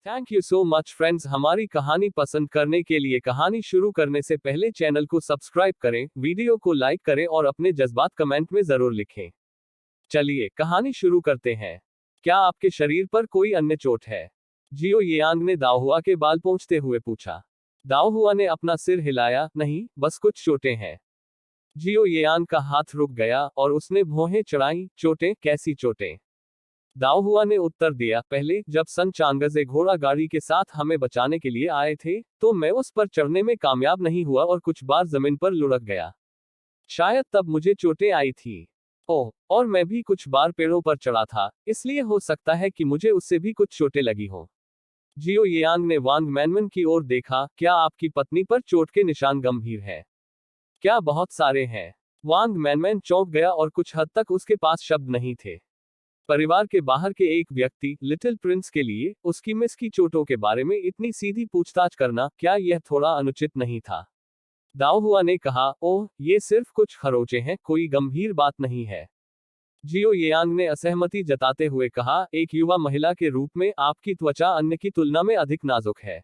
Thank you so much friends, हमारी कहानी पसंद करने के लिए। कहानी शुरू करने से पहले चैनल को सब्सक्राइब करें, वीडियो को लाइक करें और अपने जज्बात कमेंट में जरूर लिखें। चलिए कहानी शुरू करते हैं। क्या आपके शरीर पर कोई अन्य चोट है? जियो येयांग ने दाओहुआ के बाल पोंछते हुए पूछा। दाओहुआ ने अपना सिर हिलाया, नहीं, बस कुछ चोटें हैं। जियो येयांग का हाथ रुक गया और उसने भौहें चढ़ाई। चोटें? कैसी चोटें? दाओहुआ ने उत्तर दिया, पहले जब सन चांगजे घोड़ा गाड़ी के साथ हमें बचाने के लिए आए थे, तो मैं उस पर चढ़ने में कामयाब नहीं हुआ और कुछ बार जमीन पर लुढ़क गया। शायद तब मुझे चोटें आई थी। ओह, और मैं भी कुछ बार पेड़ों पर चढ़ा था, इसलिए हो सकता है कि मुझे उससे भी कुछ चोटें लगी हो। जियो येयांग ने वांग मैनमन की ओर देखा। क्या आपकी पत्नी पर चोट के निशान गंभीर है? क्या बहुत सारे हैं? वांग मैनमैन चौंक गया और कुछ हद तक उसके पास शब्द नहीं थे। परिवार के बाहर के एक व्यक्ति, लिटिल प्रिंस के लिए, उसकी मिस की चोटों के बारे में इतनी सीधी पूछताछ करना, क्या यह थोड़ा अनुचित नहीं था? दाओहुआ ने कहा, ओह, ये सिर्फ कुछ खरोंचे हैं, कोई गंभीर बात नहीं है। जियो येयांग ने असहमति जताते हुए कहा, एक युवा महिला के रूप में आपकी त्वचा अन्य की तुलना में अधिक नाजुक है।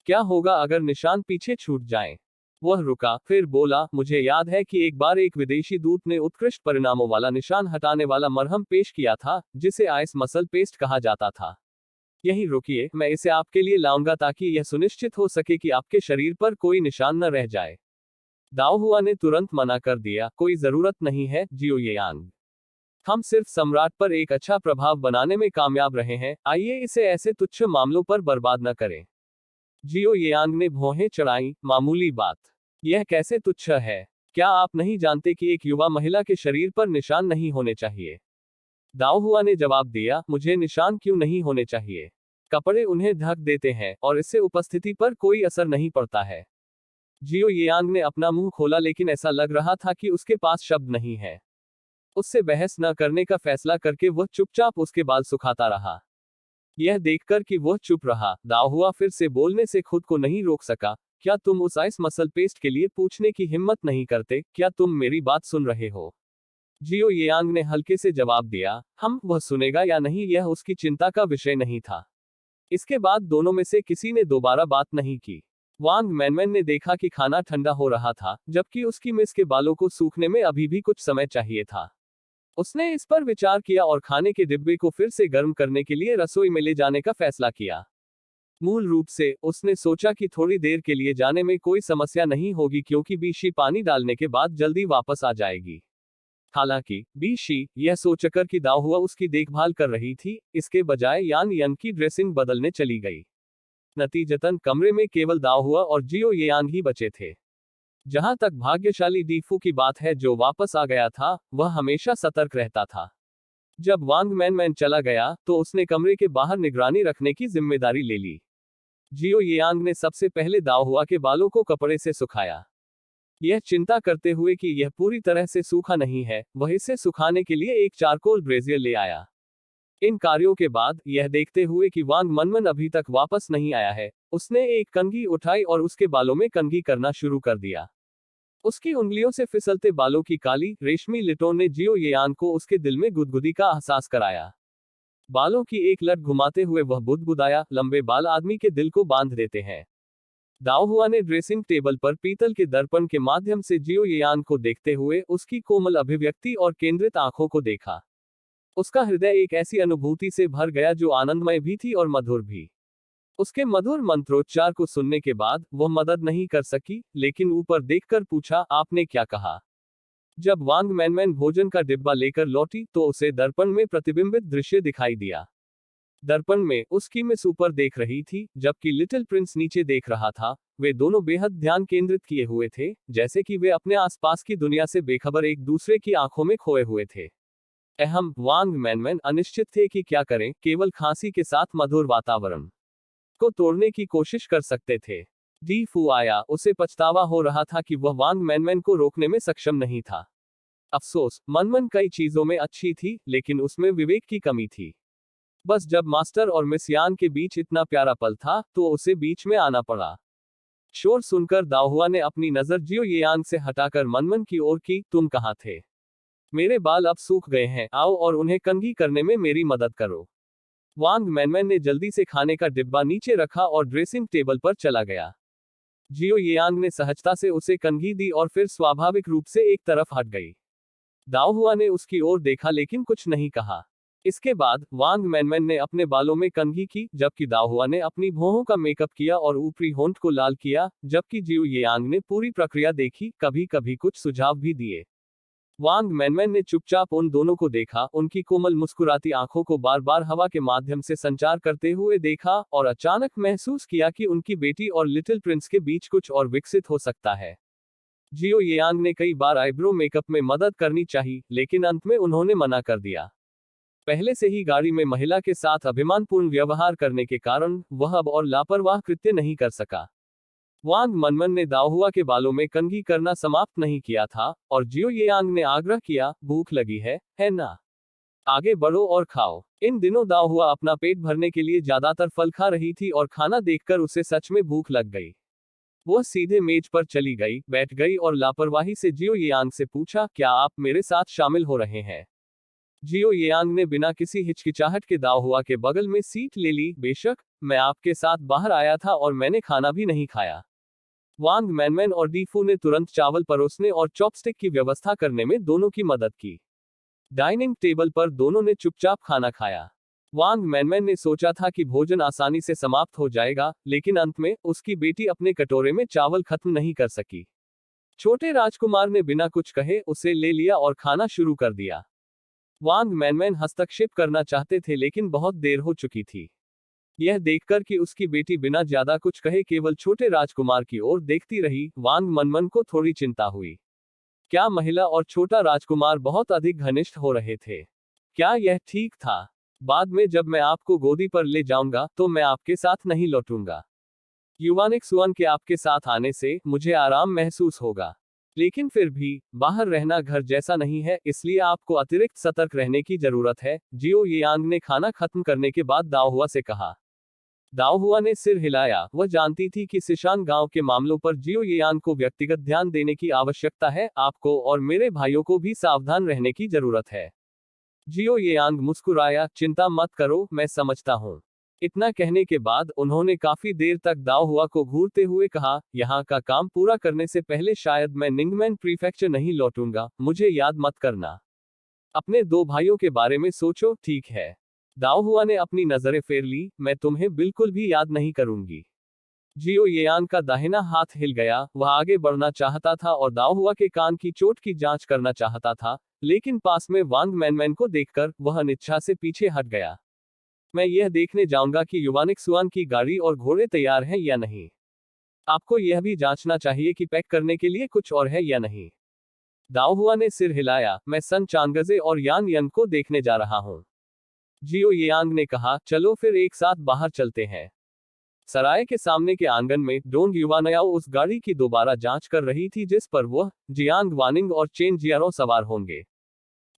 क्या होगा अगर निशान पीछे छूट जाएं? वह रुका, फिर बोला, मुझे याद है कि एक बार एक विदेशी दूत ने उत्कृष्ट परिणामों वाला निशान हटाने वाला मरहम पेश किया था, जिसे आइस मसल पेस्ट कहा जाता था। यहीं रुकिए, मैं इसे आपके लिए लाऊंगा ताकि यह सुनिश्चित हो सके कि आपके शरीर पर कोई निशान न रह जाए। दाओहुआ ने तुरंत मना कर दिया, कोई जरूरत नहीं है, जियो येयांग। हम सिर्फ सम्राट पर एक अच्छा प्रभाव बनाने में कामयाब रहे हैं, आइए इसे ऐसे तुच्छ मामलों पर बर्बाद न करें। जियो येयांग ने भौहें चढ़ाई, मामूली बात। यह कैसे तुच्छ है? क्या आप नहीं जानते कि एक युवा महिला के शरीर पर निशान नहीं होने चाहिए? दाओहुआ ने जवाब दिया, मुझे निशान क्यों नहीं होने चाहिए? कपड़े उन्हें ढक देते हैं और इससे उपस्थिति पर कोई असर नहीं पड़ता है। जियो येयांग ने अपना मुंह खोला, लेकिन ऐसा लग रहा था कि उसके पास शब्द नहीं है। उससे बहस न करने का फैसला करके वह चुपचाप उसके बाल सुखाता रहा। यह देखकर कि वह चुप रहा, दाओहुआ फिर से बोलने से खुद को नहीं रोक सका। क्या तुम उस आइस मसल पेस्ट के लिए पूछने की हिम्मत नहीं करते? क्या तुम मेरी बात सुन रहे हो? जियो येयांग ने हल्के से जवाब दिया, वह सुनेगा या नहीं यह उसकी चिंता का विषय नहीं था। इसके बाद दोनों में से किसी ने दोबारा बात नहीं की। वांग मैनमैन ने देखा कि खाना ठंडा हो रहा था, जबकि उसकी मिस के बालों को सूखने में अभी भी कुछ समय चाहिए था। उसने इस पर विचार किया और खाने के डिब्बे को फिर से गर्म करने के लिए रसोई में ले जाने का फैसला किया। मूल रूप से उसने सोचा कि थोड़ी देर के लिए जाने में कोई समस्या नहीं होगी, क्योंकि बीशी पानी डालने के बाद जल्दी वापस आ जाएगी। हालांकि बीशी यह सोचकर कि दाओहुआ उसकी देखभाल कर रही थी, इसके बजाय यान यन की ड्रेसिंग बदलने चली गई। नतीजतन कमरे में केवल दाओहुआ और जियो येयांग ही बचे थे। जहां तक भाग्यशाली डीफू की बात है, जो वापस आ गया था, वह हमेशा सतर्क रहता था। जब वांग मैनमैन चला गया, तो उसने कमरे के बाहर निगरानी रखने की जिम्मेदारी ले ली। जियो येयांग ने सबसे पहले दाओहुआ के बालों को कपड़े से सुखाया। यह चिंता करते हुए कि यह पूरी तरह से सूखा नहीं है, वह इसे सुखाने के लिए एक चारकोल ब्रेजियर ले आया। इन कार्यों के बाद, यह देखते हुए कि वांग मनमन अभी तक वापस नहीं आया है, उसने एक कंघी उठाई और उसके बालों में कंघी करना शुरू कर दिया। उसकी उंगलियों से फिसलते बालों की काली, रेशमी लिटों ने जियो येयांग को उसके दिल में गुदगुदी का एहसास कराया। बालों की एक लट घुमाते हुए वह बुदबुदाया, लंबे बाल आदमी के दिल को बांध देते हैं। दाओहुआ ने ड्रेसिंग टेबल पर पीतल के दर्पण के माध्यम से जियो येयांग को देखते हुए उसकी कोमल अभिव्यक्ति और केंद्रित आंखों को देखा। उसका हृदय एक ऐसी अनुभूति से भर गया जो आनंदमय भी थी और मधुर भी। उसके मधुर मंत्रोच्चार को सुनने के बाद वह मदद नहीं कर सकी, लेकिन ऊपर देखकर पूछा, आपने क्या कहा? जब वांग मैनमैन भोजन का डिब्बा लेकर लौटी, तो उसे दर्पण में प्रतिबिंबित दृश्य दिखाई दिया। दर्पण में उसकी मिस ऊपर देख रही थी, जबकि लिटिल प्रिंस नीचे देख रहा था। वे दोनों बेहद ध्यान केंद्रित किए हुए थे, जैसे कि वे अपने आसपास की दुनिया से बेखबर एक दूसरे की आंखों में खोए हुए थे। वांग मैनमैन अनिश्चित थे कि क्या करें, केवल खांसी के साथ मधुर वातावरण को तोड़ने की कोशिश कर सकते थे। डी फू आया, उसे पछतावा हो रहा था कि वह वांग मैनमैन को रोकने में सक्षम नहीं था। अफसोस, मनमन कई चीजों में अच्छी थी, लेकिन उसमें विवेक की कमी थी। बस जब मास्टर और मिस यान के बीच इतना प्यारा पल था, तो उसे बीच में आना पड़ा। शोर सुनकर दाओहुआ ने अपनी नजर जियो येयांग से हटाकर मनमन की ओर की, तुम कहाँ थे? मेरे बाल अब सूख गए हैं, आओ और उन्हें कंघी करने में मेरी मदद करो। वांग मैनमैन ने जल्दी से खाने का डिब्बा नीचे रखा और ड्रेसिंग टेबल पर चला गया। जियो येयांग ने सहजता से उसे कंघी दी और फिर स्वाभाविक रूप से एक तरफ हट गई। दाओहुआ ने उसकी ओर देखा लेकिन कुछ नहीं कहा। इसके बाद वांग मैनमैन ने अपने बालों में कंघी की, जबकि दाओहुआ ने अपनी भौहों का मेकअप किया और ऊपरी होंठ को लाल किया, जबकि जियो येयांग ने पूरी प्रक्रिया देखी, कभी कभी कुछ सुझाव भी दिए। वांग मैनमैन ने चुपचाप उन दोनों को देखा, उनकी कोमल मुस्कुराती आंखों को बार बार हवा के माध्यम से संचार करते हुए देखा और अचानक महसूस किया कि उनकी बेटी और लिटिल प्रिंस के बीच कुछ और विकसित हो सकता है। जियो येयांग ने कई बार आईब्रो मेकअप में मदद करनी चाहिए, लेकिन अंत में उन्होंने मना कर दिया। पहले से ही गाड़ी में महिला के साथ अभिमानपूर्ण व्यवहार करने के कारण वह अब और लापरवाह कृत्य नहीं कर सका। वांग मनमन ने दाओहुआ के बालों में कंघी करना समाप्त नहीं किया था और जियो येयांग ने आग्रह किया, भूख लगी है ना? आगे बढ़ो और खाओ। इन दिनों दाओहुआ अपना पेट भरने के लिए ज्यादातर फल खा रही थी और खाना देखकर उसे सच में भूख लग गई। वह सीधे मेज पर चली गई, बैठ गई और लापरवाही से जियो येयांग से पूछा, क्या आप मेरे साथ शामिल हो रहे हैं? जियो येयांग ने बिना किसी हिचकिचाहट के दाओहुआ के बगल में सीट ले ली। बेशक, मैं आपके साथ बाहर आया था और मैंने खाना भी नहीं खाया। वांग मैनमैन और डीफू ने तुरंत चावल परोसने और चॉपस्टिक की व्यवस्था करने में दोनों की मदद की। डाइनिंग टेबल पर दोनों ने चुपचाप खाना खाया। वांग मैनमैन ने सोचा था कि भोजन आसानी से समाप्त हो जाएगा, लेकिन अंत में उसकी बेटी अपने कटोरे में चावल खत्म नहीं कर सकी। छोटे राजकुमार ने बिना कुछ कहे उसे ले लिया और खाना शुरू कर दिया। वांग मैनमैन हस्तक्षेप करना चाहते थे लेकिन बहुत देर हो चुकी थी। यह देखकर कि उसकी बेटी बिना ज्यादा कुछ कहे केवल छोटे राजकुमार की ओर देखती रही, वांग मनमन को थोड़ी चिंता हुई। क्या महिला और छोटा राजकुमार बहुत अधिक घनिष्ठ हो रहे थे? क्या यह ठीक था? बाद में जब मैं आपको गोदी पर ले जाऊंगा तो मैं आपके साथ नहीं लौटूंगा। युवानिक सुअन के आपके साथ आने से मुझे आराम महसूस होगा, लेकिन फिर भी बाहर रहना घर जैसा नहीं है, इसलिए आपको अतिरिक्त सतर्क रहने की जरूरत है। जियो येयांग ने खाना खत्म करने के बाद दाओहुआ से कहा। दाओहुआ ने सिर हिलाया। वह जानती थी कि सिशान गांव के मामलों पर जियो येयांग को व्यक्तिगत ध्यान देने की आवश्यकता है। आपको और मेरे भाइयों को भी सावधान रहने की जरूरत है। जियो येयांग मुस्कुराया, चिंता मत करो, मैं समझता हूँ। इतना कहने के बाद उन्होंने काफी देर तक दाओहुआ को घूरते हुए कहा, यहाँ का काम पूरा करने से पहले शायद मैं निंगमैन प्रीफेक्चर नहीं लौटूंगा, मुझे याद मत करना। अपने दो भाइयों के बारे में सोचो, ठीक है? दाओहुआ ने अपनी नजरें फेर ली। मैं तुम्हें बिल्कुल भी याद नहीं करूंगी। जियो येयांग का दाहिना हाथ हिल गया। वह आगे बढ़ना चाहता था और दाओहुआ के कान की चोट की जांच करना चाहता था, लेकिन पास में वांग मैनमैन को देखकर वह अनिच्छा से पीछे हट गया। मैं यह देखने जाऊंगा कि युवानिक सुअन की गाड़ी और घोड़े तैयार हैं या नहीं। आपको यह भी जांचना चाहिए कि पैक करने के लिए कुछ और है या नहीं। दाओहुआ ने सिर हिलाया। मैं सन चांगजे और यान यंग को देखने जा रहा हूं। जियो येयांग ने कहा, चलो फिर एक साथ बाहर चलते हैं। सराय के सामने के आंगन में डोंग युवानयाओ उस गाड़ी की दोबारा जांच कर रही थी जिस पर वह, जियांग वानिंग और चेन जियारो सवार होंगे।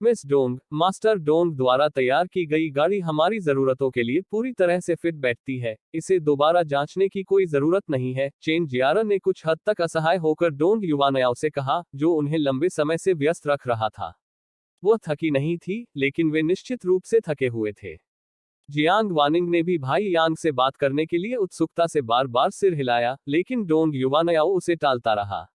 मिस डोंग, मास्टर डोंग द्वारा तैयार की गई गाड़ी हमारी जरूरतों के लिए पूरी तरह से फिट बैठती है, इसे दोबारा जांचने की कोई जरूरत नहीं है। चेन जियारो ने कुछ हद तक असहाय होकर डोंग युवानयाओ से कहा, जो उन्हें लंबे समय से व्यस्त रख रहा था। वह थकी नहीं थी, लेकिन वे निश्चित रूप से थके हुए थे। जियांग वानिंग ने भी भाई यांग से बात करने के लिए उत्सुकता से बार बार सिर हिलाया, लेकिन डोंग युवानयाओ उसे टालता रहा।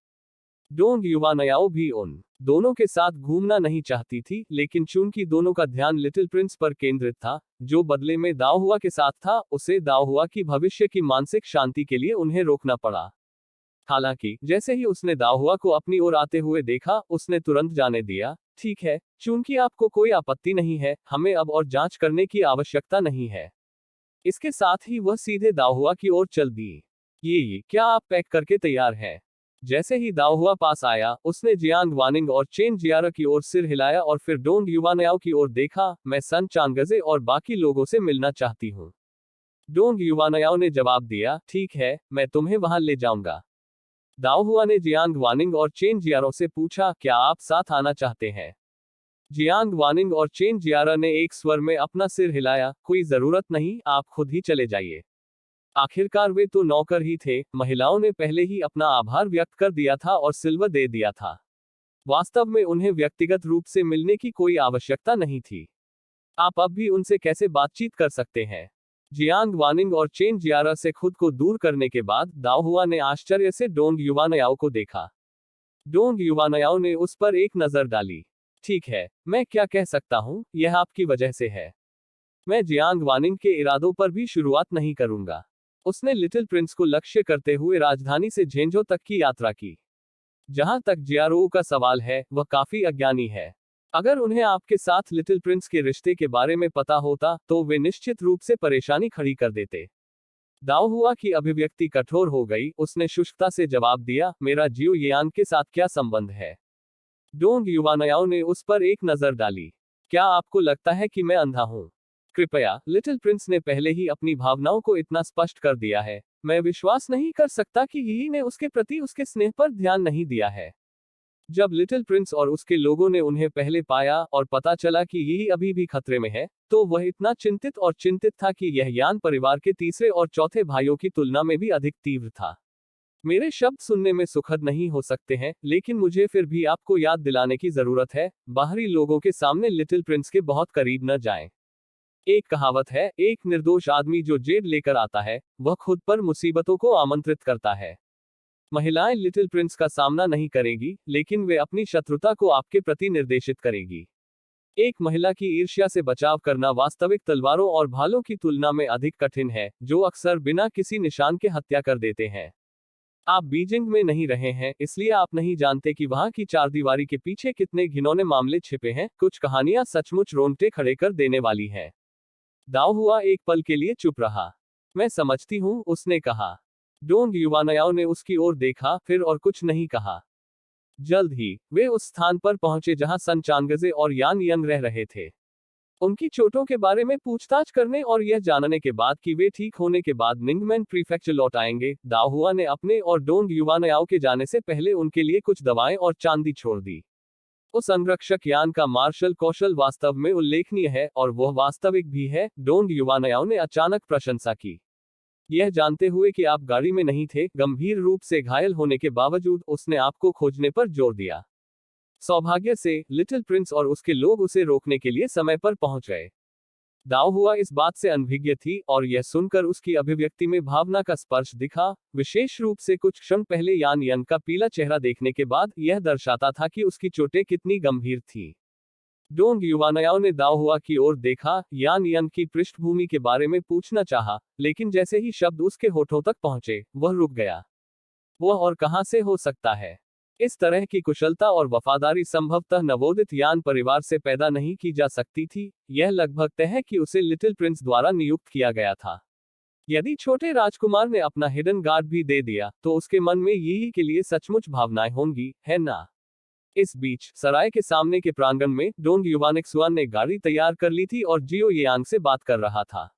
डोंग युवानयाओ भी उन दोनों के साथ घूमना नहीं चाहती थी, लेकिन चूंकि दोनों का ध्यान लिटिल प्रिंस पर केंद्रित था, जो बदले में दाओहुआ के साथ था, उसे दाओहुआ की भविष्य की मानसिक शांति के लिए उन्हें रोकना पड़ा। हालांकि जैसे ही उसने दाओहुआ को अपनी ओर आते हुए देखा, उसने तुरंत जाने दिया, ठीक है, चूंकि आपको कोई आपत्ति नहीं है, हमें अब और जांच करने की आवश्यकता नहीं है। इसके साथ ही वह सीधे दाओहुआ की ओर चल दी। ये क्या आप पैक करके तैयार हैं? जैसे ही दाओहुआ पास आया, उसने जियांग वानिंग और चेन जियारा की ओर सिर हिलाया और फिर डोंग युवानयाओ की ओर देखा। मैं सन चांगजे और बाकी लोगों से मिलना चाहती हूँ। डोंग युवानयाओ ने जवाब दिया, ठीक है, मैं तुम्हें वहां ले जाऊंगा। दाओहुआ ने जियांग वानिंग और चेन जियारो से पूछा, क्या आप साथ आना चाहते हैं? जियांग वानिंग और चेन जियारा ने एक स्वर में अपना सिर हिलाया, कोई जरूरत नहीं, आप खुद ही चले जाइए। आखिरकार वे तो नौकर ही थे। महिलाओं ने पहले ही अपना आभार व्यक्त कर दिया था और सिल्वर दे दिया था। वास्तव में उन्हें व्यक्तिगत रूप से मिलने की कोई आवश्यकता नहीं थी। आप अब भी उनसे कैसे बातचीत कर सकते हैं? जियांग वानिंग और चेन जियारा से खुद को दूर करने के बाद दाओ हुआ ने आश्चर्य से डोंग युवानयाओ को देखा। डोंग युवानयाओ ने उस पर एक नजर डाली। ठीक है, मैं क्या कह सकता हूँ, यह आपकी वजह से है। मैं जियांग वानिंग के इरादों पर भी शुरुआत नहीं करूंगा। उसने लिटिल प्रिंस को लक्ष्य करते हुए राजधानी से झेंझो तक की यात्रा की। जहां तक जियारो का सवाल है, वह काफी अज्ञानी है। अगर उन्हें आपके साथ लिटिल प्रिंस के रिश्ते के बारे में पता होता तो वे निश्चित रूप से परेशानी खड़ी कर देते। दाओ हुआ की अभिव्यक्ति कठोर हो गई, उसने शुष्कता से जवाब दिया, मेरा जियो येआंग के साथ क्या संबंध है? डोंग युवानयाओ ने उस पर एक नजर डाली। क्या आपको लगता है कि मैं अंधा हूं? कृपया, लिटिल प्रिंस ने पहले ही अपनी भावनाओं को इतना स्पष्ट कर दिया है। मैं विश्वास नहीं कर सकता कि यही ने उसके प्रति उसके स्नेह पर ध्यान नहीं दिया है। जब लिटिल प्रिंस और उसके लोगों ने उन्हें पहले पाया और पता चला कि यही अभी भी खतरे में है, तो वह इतना चिंतित था कि यह यान परिवार के तीसरे और चौथे भाइयों की तुलना में भी अधिक तीव्र था। मेरे शब्द सुनने में सुखद नहीं हो सकते हैं, लेकिन मुझे फिर भी आपको याद दिलाने की जरूरत है, बाहरी लोगों के सामने लिटिल प्रिंस के बहुत करीब न जाएं। एक कहावत है, एक निर्दोष आदमी जो जेब लेकर आता है, वह खुद पर मुसीबतों को आमंत्रित करता है। महिलाएं लिटिल प्रिंस का सामना नहीं करेगी, लेकिन वे अपनी शत्रुता को आपके प्रति निर्देशित करेगी। एक महिला की ईर्ष्या से बचाव करना वास्तविक तलवारों और भालों की तुलना में अधिक कठिन है, जो अक्सर बिना किसी निशान के हत्या कर देते हैं। आप बीजिंग में नहीं रहे हैं, इसलिए आप नहीं जानते कि वहां की चारदीवारी के पीछे कितने घिनौने मामले छिपे हैं। कुछ कहानियां सचमुच रोंगटे खड़े कर देने वाली हैं। दाओ हुआ एक पल के लिए चुप रहा। मैं समझती हूँ, उसने कहा। डोंग युवानयाओ ने उसकी ओर देखा, फिर और कुछ नहीं कहा। जल्द ही वे उस स्थान पर पहुंचे जहां सन चांगजे और यान यंग रह रहे थे। उनकी चोटों के बारे में पूछताछ करने और यह जानने के बाद कि वे ठीक होने के बाद निंगमैन प्रीफेक्चर लौट आएंगे, दाओ हुआ ने अपने और डोंग युवानयाओ के जाने से पहले उनके लिए कुछ दवाएं और चांदी छोड़ दी। उस अंगरक्षक यान का मार्शल कौशल वास्तव में उल्लेखनीय है, और वह वास्तविक भी है, डोंग युवानयाओ ने अचानक प्रशंसा की। यह जानते हुए कि आप गाड़ी में नहीं थे, गंभीर रूप से घायल होने के बावजूद उसने आपको खोजने पर जोर दिया। सौभाग्य से, लिटिल प्रिंस और उसके लोग उसे रोकने के लिए समय पर पहुंच गए। दाओ हुआ इस बात से अनभिज्ञ थी, और यह सुनकर उसकी अभिव्यक्ति में भावना का स्पर्श दिखा, विशेष रूप से कुछ क्षण पहले यान यन का पीला चेहरा देखने के बाद। यह दर्शाता था कि उसकी चोटें कितनी गंभीर थीं। डोंग युवानयाओ ने दाओ हुआ की ओर देखा, यान यन की पृष्ठभूमि के बारे में पूछना चाहा, लेकिन जैसे ही शब्द उसके होठों तक पहुंचे, वह रुक गया। वह और कहां से हो सकता है? इस तरह की कुशलता और वफादारी संभवतः नवोदित यान परिवार से पैदा नहीं की जा सकती थी। यह लगभग तय है कि उसे लिटिल प्रिंस द्वारा नियुक्त किया गया था। यदि छोटे राजकुमार ने अपना हिडन गार्ड भी दे दिया, तो उसके मन में यही के लिए सचमुच भावनाएं होंगी, है ना? इस बीच सराय के सामने के प्रांगण में डोंग युवानिक्सुआन ने गाड़ी तैयार कर ली थी और जियो येयांग से बात कर रहा था।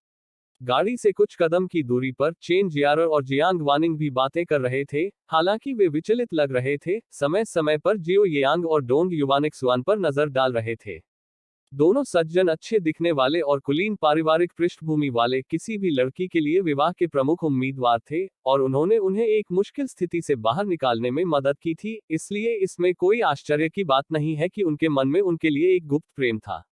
गाड़ी से कुछ कदम की दूरी पर चेन जियारर और जियांग वानिंग भी बातें कर रहे थे, हालांकि वे विचलित लग रहे थे, समय समय पर जियो येयांग और डोंग युवानिक्सुआन पर नजर डाल रहे थे। दोनों सज्जन, अच्छे दिखने वाले और कुलीन पारिवारिक पृष्ठभूमि वाले किसी भी लड़की के लिए विवाह के प्रमुख उम्मीदवार थे, और उन्होंने उन्हें एक मुश्किल स्थिति से बाहर निकालने में मदद की थी, इसलिए इसमें कोई आश्चर्य की बात नहीं है कि उनके मन में उनके लिए एक गुप्त प्रेम था।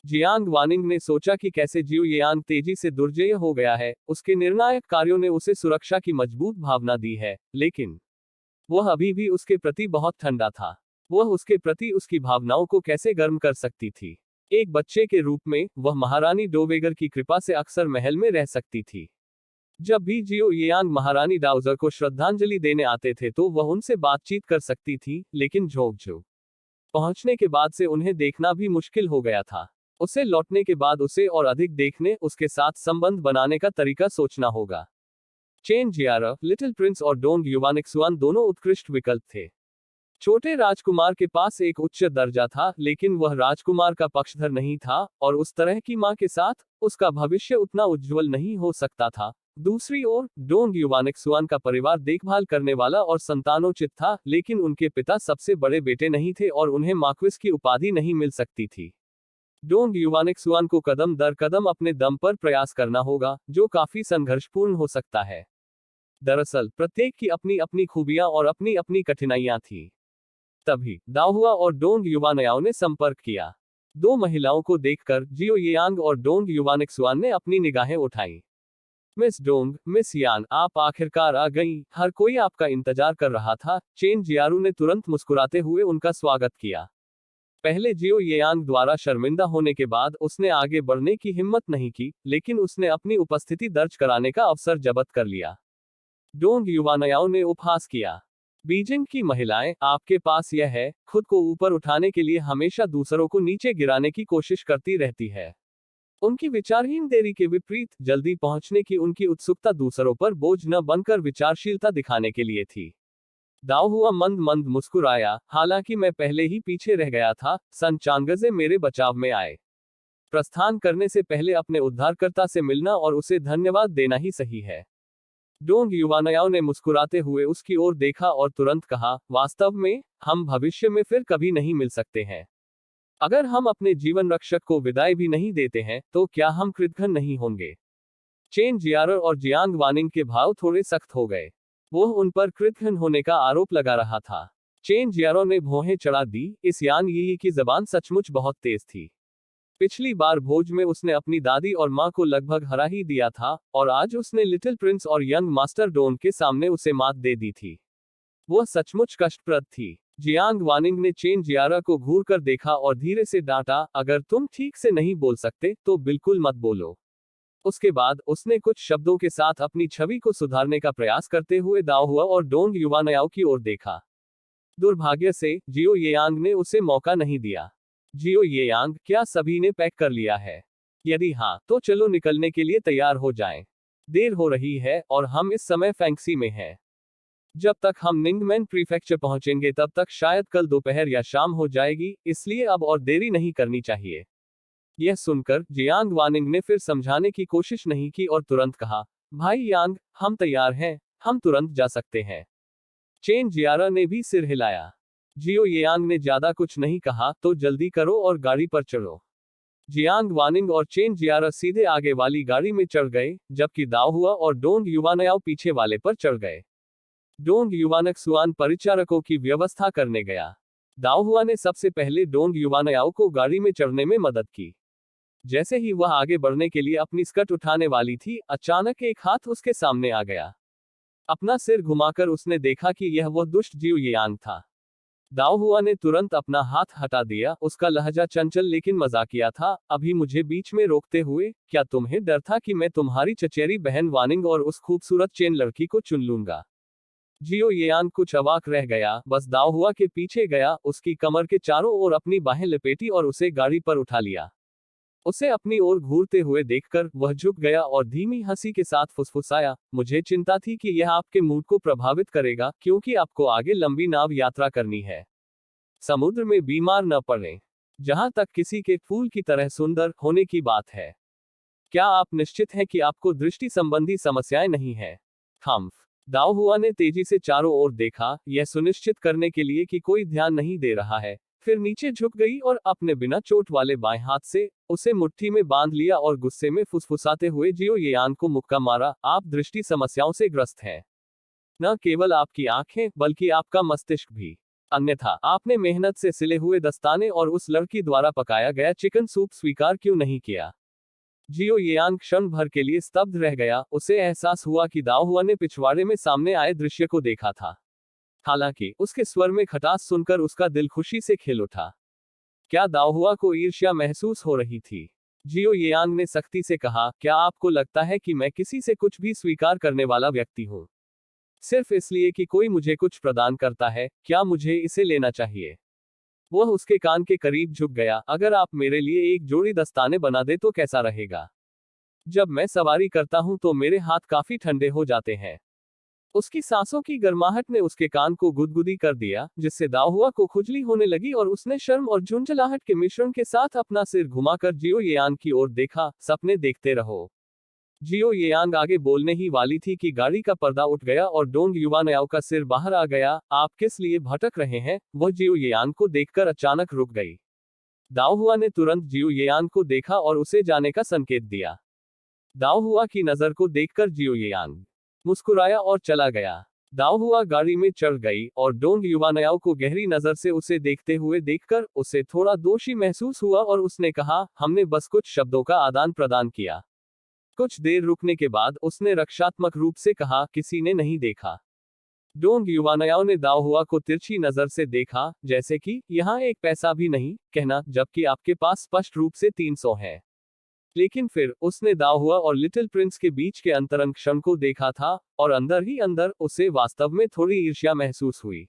जियांग वानिंग ने सोचा कि कैसे जियो येयांग तेजी से दुर्जय हो गया है, उसके निर्णायक कार्यों ने उसे सुरक्षा की मजबूत भावना दी है, लेकिन वह अभी भी उसके प्रति बहुत ठंडा था। वह उसके प्रति उसकी भावनाओं को कैसे गर्म कर सकती थी? एक बच्चे के रूप में, वह महारानी डोवेगर की कृपा से अक्सर महल में रह सकती थी। जब भी जियो येयांग महारानी डाउजर को श्रद्धांजलि देने आते थे तो वह उनसे बातचीत कर सकती थी, लेकिन झोंकझो पहुंचने के बाद से उन्हें देखना भी मुश्किल हो गया था। उसे लौटने के बाद उसे और अधिक देखने, उसके साथ संबंध बनाने का तरीका सोचना होगा। चेन जियारा, लिटिल प्रिंस और डोंग युवानिक्सुआन दोनों उत्कृष्ट विकल्प थे। छोटे राजकुमार के पास एक उच्च दर्जा था, लेकिन वह राजकुमार का पक्षधर नहीं था, और उस तरह की मां के साथ उसका भविष्य उतना उज्जवल नहीं हो सकता था। दूसरी ओर, डोंग युवानिक्सुआन का परिवार देखभाल करने वाला और संतानोचित था, लेकिन उनके पिता सबसे बड़े बेटे नहीं थे और उन्हें मार्क्विस की उपाधि नहीं मिल सकती थी। डोंग युवानिक्सुआन को कदम दर कदम अपने दम पर प्रयास करना होगा, जो काफी संघर्षपूर्ण हो सकता है। दरअसल, प्रत्येक की अपनी अपनी खूबियां और अपनी अपनी कठिनाइयां थी। तभी दाओ हुआ और डोंग युवानयाओ ने संपर्क किया। दो महिलाओं को देखकर जियो येयांग और डोंग युवानिक्सुआन ने अपनी निगाहें उठाई। मिस डोंग, मिस यान, आप आखिरकार आ गईं, हर कोई आपका इंतजार कर रहा था। चेन जियारू ने तुरंत मुस्कुराते हुए उनका स्वागत किया। पहले जियो येयांग द्वारा शर्मिंदा होने के बाद उसने आगे बढ़ने की हिम्मत नहीं की, लेकिन उसने अपनी उपस्थिति दर्ज कराने का अवसर जब्त कर लिया। डोंग युवानयाओ ने उपहास किया। बीजिंग की महिलाएं, आपके पास यह है, खुद को ऊपर उठाने के लिए हमेशा दूसरों को नीचे गिराने की कोशिश करती रहती है। उनकी विचारहीन देरी के विपरीत जल्दी पहुंचने की उनकी उत्सुकता दूसरों पर बोझ न बनकर विचारशीलता दिखाने के लिए थी। दाओ हुआ मंद मंद मुस्कुराया, हालांकि मैं पहले ही पीछे रह गया था। सन चांगजे मेरे बचाव में आए। प्रस्थान करने से पहले अपने उद्धारकर्ता से मिलना और उसे धन्यवाद देना ही सही है। डोंग युवानयाओ ने मुस्कुराते हुए उसकी ओर देखा और तुरंत कहा, वास्तव में, हम भविष्य में फिर कभी नहीं मिल सकते हैं। अगर हम अपने जीवन रक्षक को विदाई भी नहीं देते हैं, तो क्या हम कृतघ्न नहीं होंगे? चेन जियारर और जियांग वानिंग के भाव थोड़े सख्त हो गए। वो उन पर कृतघ्न होने का आरोप लगा रहा था। चेन जियारो ने भौहें चढ़ा दी, इस यान यी की जबान सचमुच बहुत तेज थी। पिछली बार भोज में उसने अपनी दादी और माँ को लगभग हरा ही दिया था, और आज उसने लिटिल प्रिंस और यंग मास्टर डोन के सामने उसे मात दे दी थी। वह सचमुच कष्टप्रद थी। जियांग वानिंग ने चेन जियारा को घूर कर देखा और धीरे से डांटा, अगर तुम ठीक से नहीं बोल सकते, तो बिल्कुल मत बोलो। उसके बाद उसने कुछ शब्दों के साथ अपनी छवि को सुधारने का प्रयास करते हुए दाओ हुआ और डोंग युवानयाओ की ओर देखा। दुर्भाग्य से जियो येयांग ने उसे मौका नहीं दिया। जियो येयांग, क्या सभी ने पैक कर लिया है? यदि हाँ, तो चलो निकलने के लिए तैयार हो जाएं। देर हो रही है और हम इस समय फैंक्सी में हैं। जब तक हम निंगमैन प्रीफेक्चर पहुंचेंगे तब तक शायद कल दोपहर या शाम हो जाएगी, इसलिए अब और देरी नहीं करनी चाहिए। यह सुनकर जियांग वानिंग ने फिर समझाने की कोशिश नहीं की और तुरंत कहा, भाई यांग, हम तैयार हैं, हम तुरंत जा सकते हैं। चेन जियारा ने भी सिर हिलाया। जियो येयांग ने ज्यादा कुछ नहीं कहा, तो जल्दी करो और गाड़ी पर चढ़ो। जियांग वानिंग और चेन जियारा सीधे आगे वाली गाड़ी में चढ़ गए, जबकि दाओ हुआ और डोंग युवानयाओ पीछे वाले पर चढ़ गए। डोंग युवानक्सुआन परिचारकों की व्यवस्था करने गया। दाओ हुआ ने सबसे पहले डोंग युवानयाओ को गाड़ी में चढ़ने में मदद की। जैसे ही वह आगे बढ़ने के लिए अपनी स्कर्ट उठाने वाली थी, अचानक एक हाथ उसके सामने आ गया। अपना सिर घुमाकर उसने देखा कि यह वह दुष्ट जियो येयांग था। दाओ हुआ ने तुरंत अपना हाथ हटा दिया, उसका लहजा चंचल लेकिन मजाकिया था। अभी मुझे बीच में रोकते हुए, क्या तुम्हें डर था कि मैं तुम्हारी चचेरी बहन वानिंग और उस खूबसूरत चेन लड़की को चुन लूंगा? जियो येयांग कुछ अवाक रह गया, बस दाओ हुआ के पीछे गया, उसकी कमर के चारों ओर अपनी बाहें लपेटी और उसे गाड़ी पर उठा लिया। उसे अपनी ओर घूरते हुए देखकर वह झुक गया और धीमी हंसी के साथ फुसफुसाया, मुझे चिंता थी कि यह आपके मूड को प्रभावित करेगा, क्योंकि आपको आगे लंबी नाव यात्रा करनी है। समुद्र में बीमार न पड़ें। जहां तक किसी के फूल की तरह सुंदर होने की बात है, क्या आप निश्चित हैं कि आपको दृष्टि संबंधी समस्याएं नहीं है? थम्फ। दाओ हुआ ने तेजी से चारों ओर देखा, यह सुनिश्चित करने के लिए कि कोई ध्यान नहीं दे रहा है, फिर नीचे झुक गई और अपने बिना चोट वाले बाएं हाथ से उसे मुट्ठी में बांध लिया और गुस्से में फुसफुसाते हुए जियो येयांग को मुक्का मारा, आप दृष्टि समस्याओं से ग्रस्त हैं। न केवल आपकी आंखें, बल्कि आपका मस्तिष्क भी। अन्यथा आपने मेहनत से सिले हुए दस्ताने और उस लड़की द्वारा पकाया गया चिकन सूप स्वीकार क्यों नहीं किया? जियो येयांग क्षण भर के लिए स्तब्ध रह गया, उसे एहसास हुआ कि दाओ हुआ ने पिछवाड़े में सामने आए दृश्य को देखा था। हालांकि उसके स्वर में खटास सुनकर उसका दिल खुशी से खिल उठा। क्या दाओ हुआ को ईर्ष्या महसूस हो रही थी? जियो येयांग ने सख्ती से कहा, क्या आपको लगता है कि मैं किसी से कुछ भी स्वीकार करने वाला व्यक्ति हूं? सिर्फ इसलिए कि कोई मुझे कुछ प्रदान करता है, क्या मुझे इसे लेना चाहिए? वह उसके कान के करीब झुक गया, अगर आप मेरे लिए एक जोड़ी दस्ताने बना दे तो कैसा रहेगा? जब मैं सवारी करता हूं तो मेरे हाथ काफी ठंडे हो जाते हैं। उसकी सांसों की गर्माहट ने उसके कान को गुदगुदी कर दिया, जिससे दाओ हुआ को खुजली होने लगी और उसने शर्म और झुंझलाहट के मिश्रण के साथ अपना सिर घुमाकर जियो येयांग की ओर देखा, सपने देखते रहो। जियो येयांग आगे बोलने ही वाली थी कि गाड़ी का पर्दा उठ गया और डोंग युवानयाओ का सिर बाहर आ गया। आप किस लिए भटक रहे हैं? वह जियो येयांग को देखकर अचानक रुक गई। दाओ हुआ ने तुरंत जियो येयांग को देखा और उसे जाने का संकेत दिया। दाओ हुआ की नजर को देखकर जियो येयांग मुस्कुराया और चला गया। दाओहुआ गाड़ी में चढ़ गई और डोंग युवानयाओ को गहरी नजर से उसे देखते हुए देखकर उसे थोड़ा दोषी महसूस हुआ और उसने कहा, हमने बस कुछ शब्दों का आदान प्रदान किया। कुछ देर रुकने के बाद उसने रक्षात्मक रूप से कहा, किसी ने नहीं देखा। डोंग युवानयाओ ने दाओहुआ को तिरछी नजर से देखा, जैसे कि यहाँ एक पैसा भी नहीं कहना, जबकि आपके पास स्पष्ट रूप से 300 है। लेकिन फिर उसने दाओहुआ और लिटिल प्रिंस के बीच के अंतरंग क्षण को देखा था, और अंदर ही अंदर उसे वास्तव में थोड़ी ईर्ष्या महसूस हुई।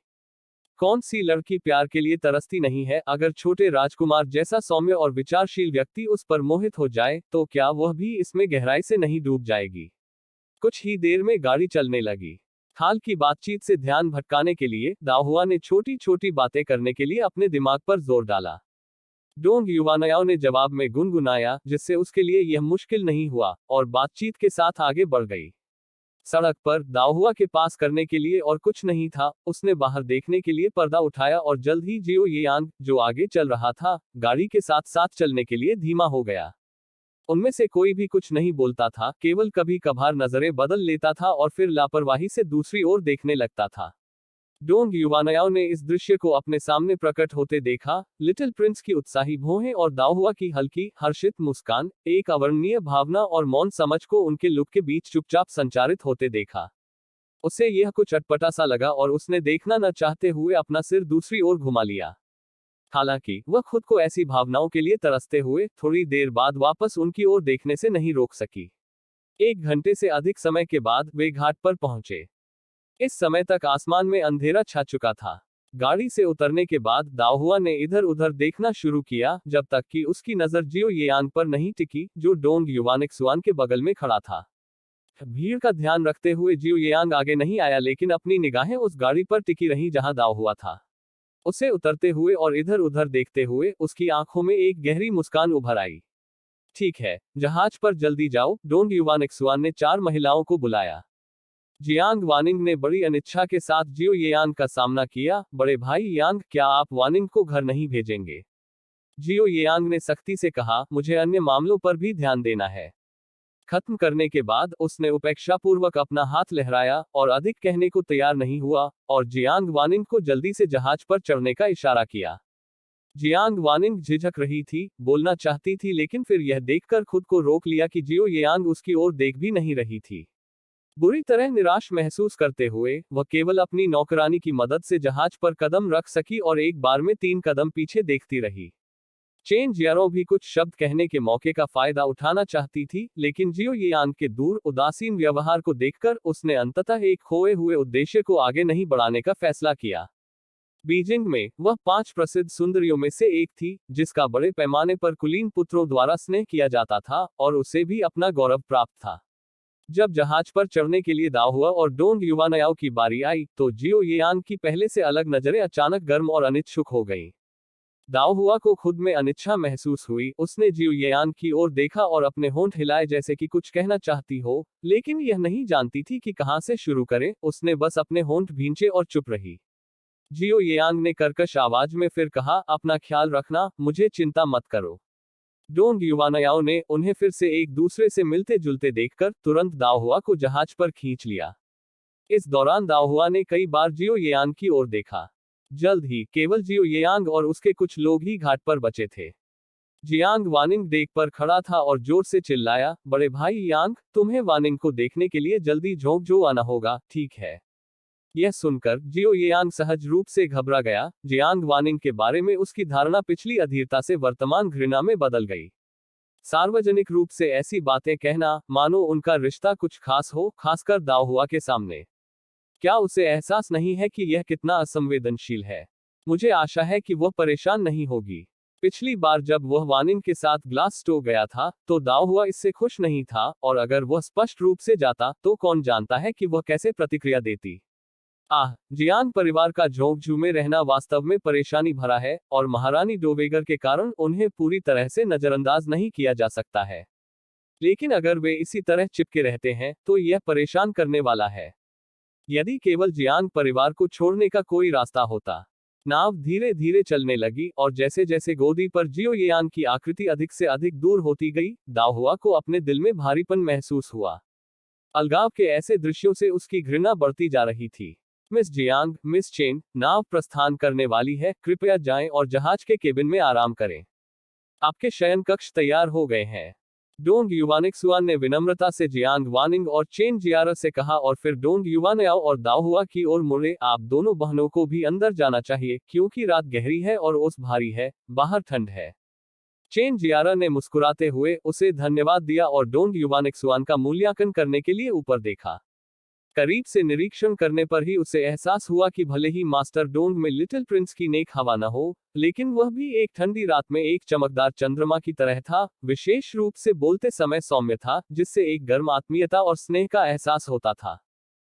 कौन सी लड़की प्यार के लिए तरसती नहीं है? अगर छोटे राजकुमार जैसा सौम्य और विचारशील व्यक्ति उस पर मोहित हो जाए, तो क्या वह भी इसमें गहराई से नहीं डूब जाएगी? कुछ ही देर में गाड़ी चलने लगी। हाल की बातचीत से ध्यान भटकाने के लिए दाओहुआ ने छोटी छोटी बातें करने के लिए अपने दिमाग पर जोर डाला। डोंग युवानयाओ ने जवाब में गुनगुनाया, जिससे उसके लिए यह मुश्किल नहीं हुआ, और बातचीत के साथ आगे बढ़ गई। सड़क पर दाओहुआ के पास करने के लिए और कुछ नहीं था। उसने बाहर देखने के लिए पर्दा उठाया और जल्द ही जियो येयांग, जो आगे चल रहा था, गाड़ी के साथ साथ चलने के लिए धीमा हो गया। उनमें से कोई भी कुछ नहीं बोलता था, केवल कभी कभार नजरें बदल लेता था और फिर लापरवाही से दूसरी ओर देखने लगता था। डोंग युवानयाओ ने इस दृश्य को अपने सामने प्रकट होते देखा। लिटिल प्रिंस की उत्साही भौहें और दाओहुआ की हल्की हर्षित मुस्कान, एक अवर्णनीय भावना और मौन समझ को उनके लुक के बीच चुपचाप संचारित होते देखा। उसे यह कुछ अटपटा सा लगा और उसने देखना न चाहते हुए अपना सिर दूसरी ओर घुमा लिया। हालांकि वह खुद को ऐसी भावनाओं के लिए तरसते हुए थोड़ी देर बाद वापस उनकी ओर देखने से नहीं रोक सकी। 1 घंटे से अधिक समय के बाद वे घाट पर पहुंचे। इस समय तक आसमान में अंधेरा छा चुका था। गाड़ी से उतरने के बाद दाओहुआ ने इधर उधर देखना शुरू किया, जब तक कि उसकी नजर जियो येयांग पर नहीं टिकी, जो डोंग युवानिक्सुआन के बगल में खड़ा था। भीड़ का ध्यान रखते हुए जियो येयांग आगे नहीं आया, लेकिन अपनी निगाहें उस गाड़ी पर टिकी रहीं जहां दाओहुआ था। उसे उतरते हुए और इधर उधर देखते हुए उसकी आंखों में एक गहरी मुस्कान उभर आई। ठीक है, जहाज पर जल्दी जाओ, डोंग युवानिक्सुआन ने 4 महिलाओं को बुलाया। जियांग वानिंग ने बड़ी अनिच्छा के साथ जियो येयांग का सामना किया। बड़े भाई यांग, क्या आप वानिंग को घर नहीं भेजेंगे? जियो येयांग ने सख्ती से कहा, मुझे अन्य मामलों पर भी ध्यान देना है। खत्म करने के बाद उसने उपेक्षापूर्वक अपना हाथ लहराया और अधिक कहने को तैयार नहीं हुआ, और जियांग वानिंग को जल्दी से जहाज पर चढ़ने का इशारा किया। जियांग वानिंग झिझक रही थी, बोलना चाहती थी, लेकिन फिर यह देखकर खुद को रोक लिया कि जियो येयांग उसकी ओर देख भी नहीं रही थी। बुरी तरह निराश महसूस करते हुए वह केवल अपनी नौकरानी की मदद से जहाज पर कदम रख सकी और एक बार में 3 कदम पीछे देखती रही। चेन जियारो भी कुछ शब्द कहने के मौके का फायदा उठाना चाहती थी, लेकिन जियो येयांग के दूर उदासीन व्यवहार को देखकर उसने अंततः एक खोए हुए उद्देश्य को आगे नहीं बढ़ाने का फैसला किया। बीजिंग में वह 5 प्रसिद्ध सुंदरियों में से एक थी, जिसका बड़े पैमाने पर कुलीन पुत्रों द्वारा स्नेह किया जाता था, और उसे भी अपना गौरव प्राप्त था। जब जहाज पर चढ़ने के लिए दाओहुआ और डोंग युवानयाओ की बारी आई, तो जियो येयांग की पहले से अलग नजरें अचानक गर्म और अनिच्छुक हो गईं। दाओहुआ को खुद में अनिच्छा महसूस हुई। उसने जियो येयांग की ओर देखा और अपने होंठ हिलाए, जैसे कि कुछ कहना चाहती हो, लेकिन यह नहीं जानती थी कि कहां से शुरू करे। उसने बस अपने होंठ भींचे और चुप रही। जियो येयांग ने कर्कश आवाज में फिर कहा, अपना ख्याल रखना, मुझे चिंता मत करो। डोंग युवानयाओ ने उन्हें फिर से एक दूसरे से मिलते जुलते देखकर तुरंत दाओहुआ को जहाज पर खींच लिया। इस दौरान दाओहुआ ने कई बार जियो येयांग की ओर देखा। जल्द ही केवल जियो येयांग और उसके कुछ लोग ही घाट पर बचे थे। जियांग वानिंग डेक पर खड़ा था और जोर से चिल्लाया, बड़े भाई यांग, तुम्हें वानिंग को देखने के लिए जल्दी झोंकझो आना होगा, ठीक है? यह सुनकर जियो येयांग सहज रूप से घबरा गया। जियांग वानिंग के बारे में उसकी धारणा पिछली अधीरता से वर्तमान घृणा में बदल गई। सार्वजनिक रूप से ऐसी बातें कहना, मानो उनका रिश्ता कुछ खास हो, खासकर दाओहुआ के सामने। क्या उसे एहसास नहीं है कि यह कितना असंवेदनशील है? मुझे आशा है कि वह परेशान नहीं होगी। पिछली बार जब वह वानिंग के साथ ग्लास स्टो गया था, तो दाओहुआ इससे खुश नहीं था, और अगर वह स्पष्ट रूप से जाता, तो कौन जानता है कि वह कैसे प्रतिक्रिया देती। जियांग परिवार का झोंकझू में रहना वास्तव में परेशानी भरा है, और महारानी डोवेगर के कारण उन्हें पूरी तरह से नजरअंदाज नहीं किया जा सकता है। लेकिन अगर वे इसी तरह चिपके रहते हैं, तो यह परेशान करने वाला है। यदि केवल जियांग परिवार को छोड़ने का कोई रास्ता होता। नाव धीरे धीरे चलने लगी, और जैसे जैसे गोदी पर जियो येयांग की आकृति अधिक से अधिक दूर होती गई, दाओहुआ को अपने दिल में भारीपन महसूस हुआ। अलगाव के ऐसे दृश्यों से उसकी घृणा बढ़ती जा रही थी। मिस जियांग, मिस चेन, नाव प्रस्थान करने वाली है, कृपया जाएं और जहाज के केबिन में आराम करें। आपके शयन कक्ष तैयार हो गए हैं। डोंग युवानिक्सुआन ने विनम्रता से जियांग वानिंग और चेन जियारा से कहा और फिर डोंग युवानयाओ और दाओहुआ की ओर मुड़े। आप दोनों बहनों को भी अंदर जाना चाहिए, क्योंकि रात गहरी है और ओस भारी है, बाहर ठंड है। चेन जियारा ने मुस्कुराते हुए उसे धन्यवाद दिया और डोंग युवानिक्सुआन का मूल्यांकन करने के लिए ऊपर देखा। करीब से निरीक्षण करने पर ही उसे एहसास हुआ कि भले ही मास्टर डोंग में लिटिल प्रिंस की नेक हवा न हो, लेकिन वह भी एक ठंडी रात में एक चमकदार चंद्रमा की तरह था, विशेष रूप से बोलते समय सौम्य था, जिससे एक गर्म आत्मीयता और स्नेह का एहसास होता था।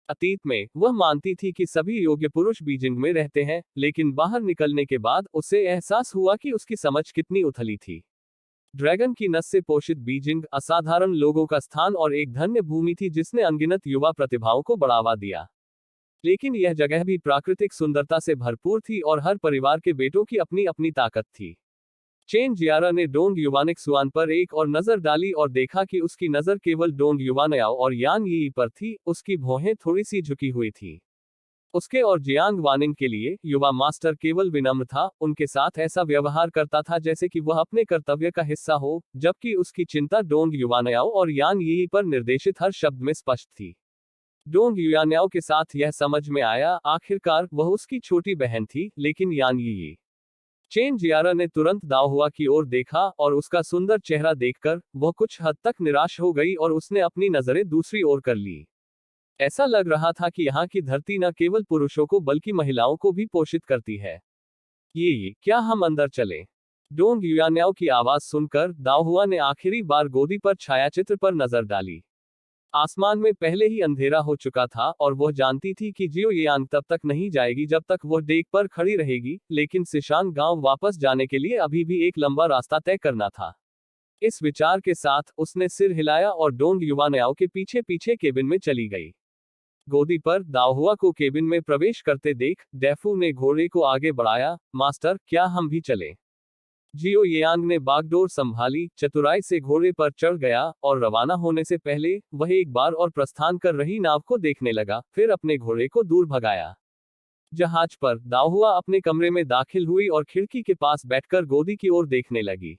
अतीत में वह मानती थी कि सभी योग्य पुरुष बीजिंग में रहते हैं, लेकिन बाहर निकलने के बाद उसे एहसास हुआ कि उसकी समझ कितनी उथली थी। ड्रैगन की नस से पोषित बीजिंग असाधारण लोगों का स्थान और एक धन्य भूमि थी जिसने अनगिनत युवा प्रतिभाओं को बढ़ावा दिया। लेकिन यह जगह भी प्राकृतिक सुंदरता से भरपूर थी और हर परिवार के बेटों की अपनी अपनी ताकत थी। चेन जियारा ने डोंग युवानिक्सुआन पर एक और नजर डाली और देखा कि उसकी नजर केवल डोंग युवानयाओ और यान यी पर थी, उसकी भौहें थोड़ी सी झुकी हुई थी। उसके और जियांग वानिंग के लिए युवा मास्टर केवल विनम्र था, उनके साथ ऐसा व्यवहार करता था जैसे कि वह अपने कर्तव्य का हिस्सा हो, जबकि उसकी चिंता डोंग युवानयाओ और यान यी पर निर्देशित हर शब्द में स्पष्ट थी। डोंग युवानयाओ के साथ यह समझ में आया, आखिरकार वह उसकी छोटी बहन थी, लेकिन यान यी। चेन जियारा ने तुरंत दाओहुआ की ओर देखा और उसका सुंदर चेहरा देखकर वह कुछ हद तक निराश हो गई और उसने अपनी नजरें दूसरी ओर कर ली। ऐसा लग रहा था कि यहाँ की धरती न केवल पुरुषों को बल्कि महिलाओं को भी पोषित करती है। ये क्या हम अंदर चले? डोंग युयान्याओ की आवाज सुनकर दाओहुआ ने आखिरी बार गोदी पर छायाचित्र पर नजर डाली। आसमान में पहले ही अंधेरा हो चुका था और वह जानती थी कि जियो यांग तब तक नहीं जाएगी जब तक वह डेक पर खड़ी रहेगी, लेकिन सिशांग गांव वापस जाने के लिए अभी भी एक लंबा रास्ता तय करना था। इस विचार के साथ उसने सिर हिलाया और डोंग युवानयाओ के पीछे पीछे केबिन में चली गई। गोदी पर दाओहुआ को केबिन में प्रवेश करते देख डेफू ने घोड़े को आगे बढ़ाया। मास्टर, क्या हम भी चलें? जियो येयांग ने बागडोर संभाली, चतुराई से घोड़े पर चढ़ गया और रवाना होने से पहले वह एक बार और प्रस्थान कर रही नाव को देखने लगा, फिर अपने घोड़े को दूर भगाया। जहाज पर दाओहुआ अपने कमरे में दाखिल हुई और खिड़की के पास बैठकर गोदी की ओर देखने लगी।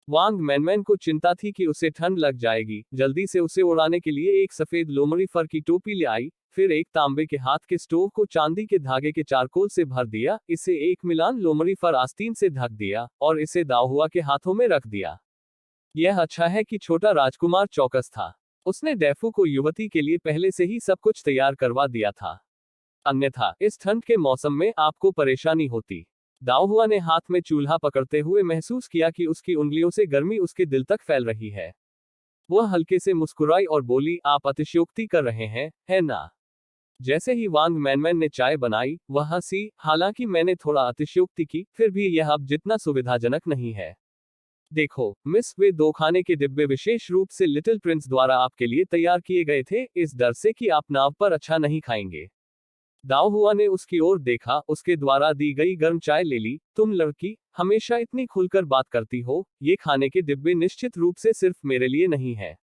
वांग मैनमैन को चिंता थी कि उसे ठंड लग जाएगी, जल्दी से उसे उड़ाने के लिए एक सफेद लोमड़ी फर की टोपी ले आई, फिर एक तांबे के हाथ के स्टोव को चांदी के धागे के चारकोल से भर दिया, इसे एक मिलान लोमड़ी फर आस्तीन से ढक दिया और इसे दाओहुआ के हाथों में रख दिया। यह अच्छा है कि छोटा राजकुमार चौकस था। उसने डेफू को युवती के लिए पहले से ही सब कुछ तैयार करवा दिया था, अन्यथा इस ठंड के मौसम में आपको परेशानी होती। दाओहुआ ने हाथ में चूल्हा पकड़ते हुए महसूस किया कि उसकी उंगलियों से गर्मी उसके दिल तक फैल रही है। वह हल्के से मुस्कुराई और बोली, आप अतिशयोक्ति कर रहे हैं, है ना? जैसे ही वांग मैनमैन ने चाय बनाई, वह हंसी, हालांकि मैंने थोड़ा अतिशयोक्ति की, फिर भी यह अब जितना सुविधाजनक नहीं है। देखो मिस, वे 2 खाने के डिब्बे विशेष रूप से लिटिल प्रिंस द्वारा आपके लिए तैयार किए गए थे, इस डर से कि आप नाव पर अच्छा नहीं खाएंगे। दाओहुआ ने उसकी ओर देखा, उसके द्वारा दी गई गर्म चाय ले ली। तुम लड़की हमेशा इतनी खुलकर बात करती हो, ये खाने के डिब्बे निश्चित रूप से सिर्फ मेरे लिए नहीं है।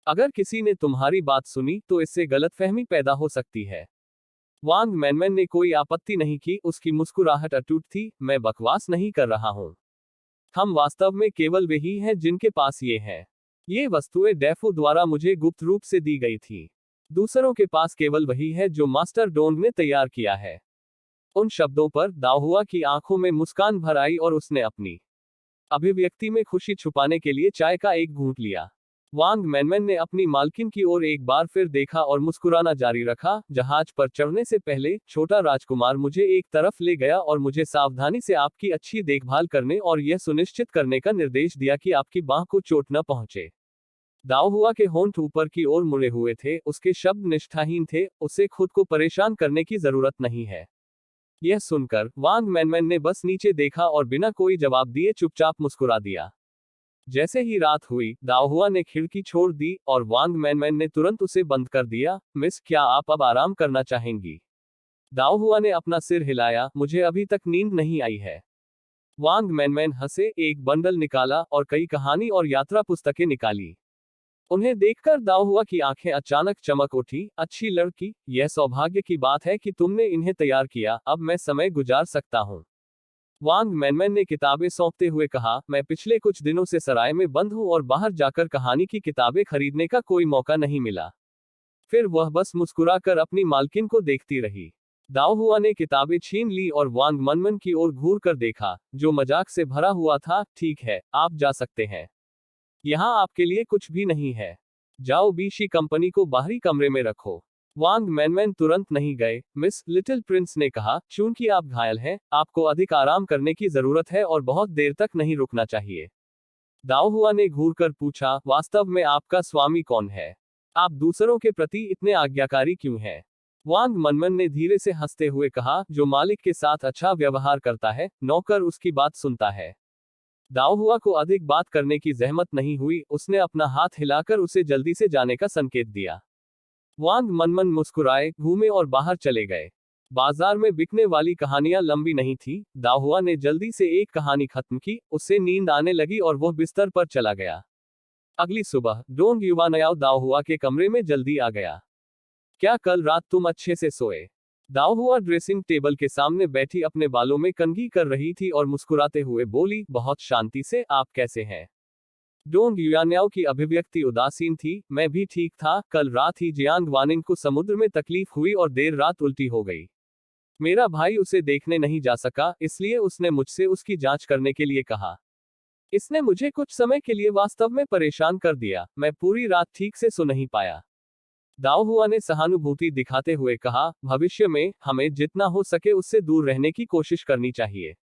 अगर किसी ने तुम्हारी बात सुनी तो इससे गलतफहमी पैदा हो सकती है। वांग मैनमैन ने कोई आपत्ति नहीं की, उसकी मुस्कुराहट अटूट थी। मैं बकवास नहीं कर रहा हूँ। हम वास्तव में केवल वही हैं जिनके पास ये है। ये वस्तुएं डेफो द्वारा मुझे गुप्त रूप से दी गई थी। दूसरों के पास केवल वही है जो मास्टर डोंग ने तैयार किया है। उन शब्दों पर दाओहुआ की आंखों में मुस्कान भर आई और उसने अपनी अभिव्यक्ति में खुशी छुपाने के लिए चाय का एक घूंट लिया। वांग मैनमैन ने अपनी मालकिन की ओर एक बार फिर देखा और मुस्कुराना जारी रखा। जहाज पर चढ़ने से पहले छोटा राजकुमार मुझे एक तरफ ले गया और मुझे सावधानी से आपकी अच्छी देखभाल करने और यह सुनिश्चित करने का निर्देश दिया कि आपकी बांह को चोट न पहुंचे। दाओहुआ के होंठ ऊपर की ओर मुड़े हुए थे, उसके शब्द निष्ठाहीन थे। उसे खुद को परेशान करने की जरूरत नहीं है। यह सुनकर वांग मैनमैन ने बस नीचे देखा और बिना कोई जवाब दिए चुपचाप मुस्कुरा दिया। जैसे ही रात हुई, दाओहुआ ने खिड़की छोड़ दी और वांग मैनमैन ने तुरंत उसे बंद कर दिया। मिस, क्या आप अब आराम करना चाहेंगी? दाओहुआ ने अपना सिर हिलाया, मुझे अभी तक नींद नहीं आई है। वांग मैनमैन हंसे, एक बंडल निकाला और कई कहानी और यात्रा पुस्तकें निकाली। उन्हें देखकर दाओ हुआ की आंखें अचानक चमक उठी। अच्छी लड़की, यह सौभाग्य की बात है कि तुमने इन्हें तैयार किया, अब मैं समय गुजार सकता हूँ। वांग मैनमैन ने किताबें सौंपते हुए कहा, मैं पिछले कुछ दिनों से सराय में बंद हूँ और बाहर जाकर कहानी की किताबें खरीदने का कोई मौका नहीं मिला। फिर वह बस मुस्कुराकर अपनी मालकिन को देखती रही। दाओ हुआ ने किताबें छीन ली और वांग मनमन की ओर घूर कर देखा, जो मजाक से भरा हुआ था। ठीक है, आप जा सकते हैं। यहाँ आपके लिए कुछ भी नहीं है। जाओ बीशी कंपनी को बाहरी कमरे में रखो। वांग मैनमैन तुरंत नहीं गए। मिस लिटिल प्रिंस ने कहा, चूंकि आप घायल हैं, आपको अधिक आराम करने की जरूरत है और बहुत देर तक नहीं रुकना चाहिए। दाओ हुआ ने घूर कर पूछा, वास्तव में आपका स्वामी कौन है? आप दूसरों के प्रति इतने आज्ञाकारी क्यों हैं? वांग मनमन ने धीरे से हंसते हुए कहा, जो मालिक के साथ अच्छा व्यवहार करता है, नौकर उसकी बात सुनता है। दाओ हुआ को अधिक बात करने की जहमत नहीं हुई। उसने अपना हाथ हिलाकर उसे जल्दी से जाने का संकेत दिया। वांग मनमन मुस्कुराए, घूमे और बाहर चले गए। बाजार में बिकने वाली कहानियां लंबी नहीं थी। दाओ हुआ ने जल्दी से एक कहानी खत्म की, उससे नींद आने लगी और वह बिस्तर पर चला गया। अगली सुबह डोंग युवानयाओ दाओ हुआ के कमरे में जल्दी आ गया। क्या कल रात तुम अच्छे से सोए? दाओ हुआ ड्रेसिंग टेबल के सामने बैठी अपने बालों में कंघी कर रही थी और मुस्कुराते हुए बोली, बहुत शांति से। आप कैसे हैं? डोंग युयान्याओ की अभिव्यक्ति उदासीन थी। मैं भी ठीक था। कल रात ही जियांग वानिंग को समुद्र में तकलीफ हुई और देर रात उल्टी हो गई। मेरा भाई उसे देखने नहीं जा सका, इसलिए उसने मुझसे उसकी जांच करने के लिए कहा। इसने मुझे कुछ समय के लिए वास्तव में परेशान कर दिया। मैं पूरी रात ठीक से सो नहीं पाया। दाओ हुआ ने सहानुभूति दिखाते हुए कहा, भविष्य में हमें जितना हो सके उससे दूर रहने की कोशिश करनी चाहिए।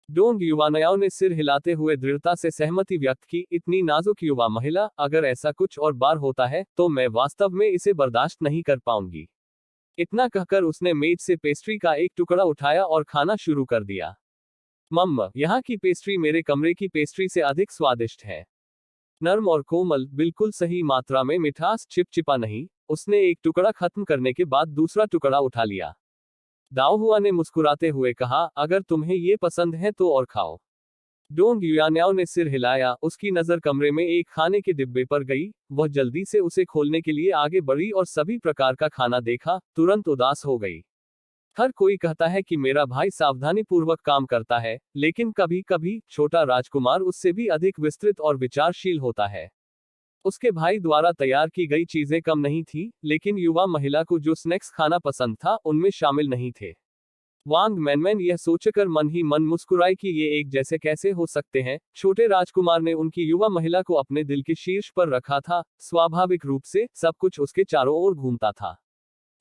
डोंग युवानयाओ ने सिर हिलाते हुए दृढ़ता से सहमति व्यक्त की। इतनी नाजुक युवा महिला, अगर ऐसा कुछ और बार होता है तो मैं वास्तव में इसे बर्दाश्त नहीं कर पाऊंगी। इतना कहकर उसने मेज से पेस्ट्री का एक टुकड़ा उठाया और खाना शुरू कर दिया। मम्मा, यहाँ की पेस्ट्री मेरे कमरे की पेस्ट्री से अधिक स्वादिष्ट है। नर्म और कोमल, बिल्कुल सही मात्रा में मिठास, चिपचिपा नहीं। उसने एक टुकड़ा खत्म करने के बाद दूसरा टुकड़ा उठा लिया। दाओ हुआ ने मुस्कुराते हुए कहा, अगर तुम्हें ये पसंद है तो और खाओ। डोंग युयान्याओ ने सिर हिलाया। उसकी नजर कमरे में एक खाने के डिब्बे पर गई। वह जल्दी से उसे खोलने के लिए आगे बढ़ी और सभी प्रकार का खाना देखा, तुरंत उदास हो गई। हर कोई कहता है कि मेरा भाई सावधानीपूर्वक काम करता है, लेकिन कभी कभी छोटा राजकुमार उससे भी अधिक विस्तृत और विचारशील होता है। उसके भाई द्वारा तैयार की गई चीजें कम नहीं थी, लेकिन युवा महिला को जो स्नैक्स खाना पसंद था उनमें शामिल नहीं थे। वांग मैनमैन यह सोचकर मन ही मन मुस्कुराई कि ये एक जैसे कैसे हो सकते हैं। छोटे राजकुमार ने उनकी युवा महिला को अपने दिल के शीर्ष पर रखा था। स्वाभाविक रूप से सब कुछ उसके चारों ओर घूमता था।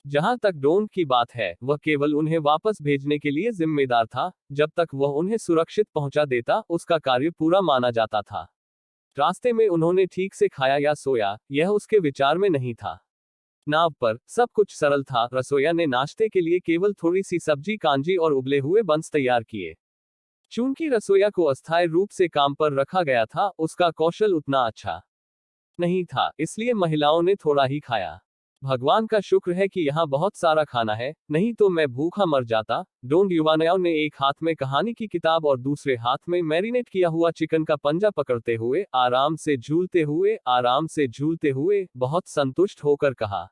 जहां तक डोंग की बात है, वह केवल उन्हें वापस भेजने के लिए जिम्मेदार था। जब तक वह उन्हें सुरक्षित पहुंचा देता, उसका कार्य पूरा माना जाता था। रास्ते में उन्होंने ठीक से खाया या सोया, यह उसके विचार में नहीं था। नाव पर सब कुछ सरल था। रसोइया ने नाश्ते के लिए केवल थोड़ी सी सब्जी, कांजी और उबले हुए बंस तैयार किए। चूंकि रसोइया को अस्थायी रूप से काम पर रखा गया था, उसका कौशल उतना अच्छा नहीं था, इसलिए महिलाओं ने थोड़ा ही खाया। भगवान का शुक्र है कि यहाँ बहुत सारा खाना है, नहीं तो मैं भूखा मर जाता। डोंग युवानयाओ ने एक हाथ में कहानी की किताब और दूसरे हाथ में मैरिनेट किया हुआ चिकन का पंजा पकड़ते हुए आराम से झूलते हुए बहुत संतुष्ट होकर कहा।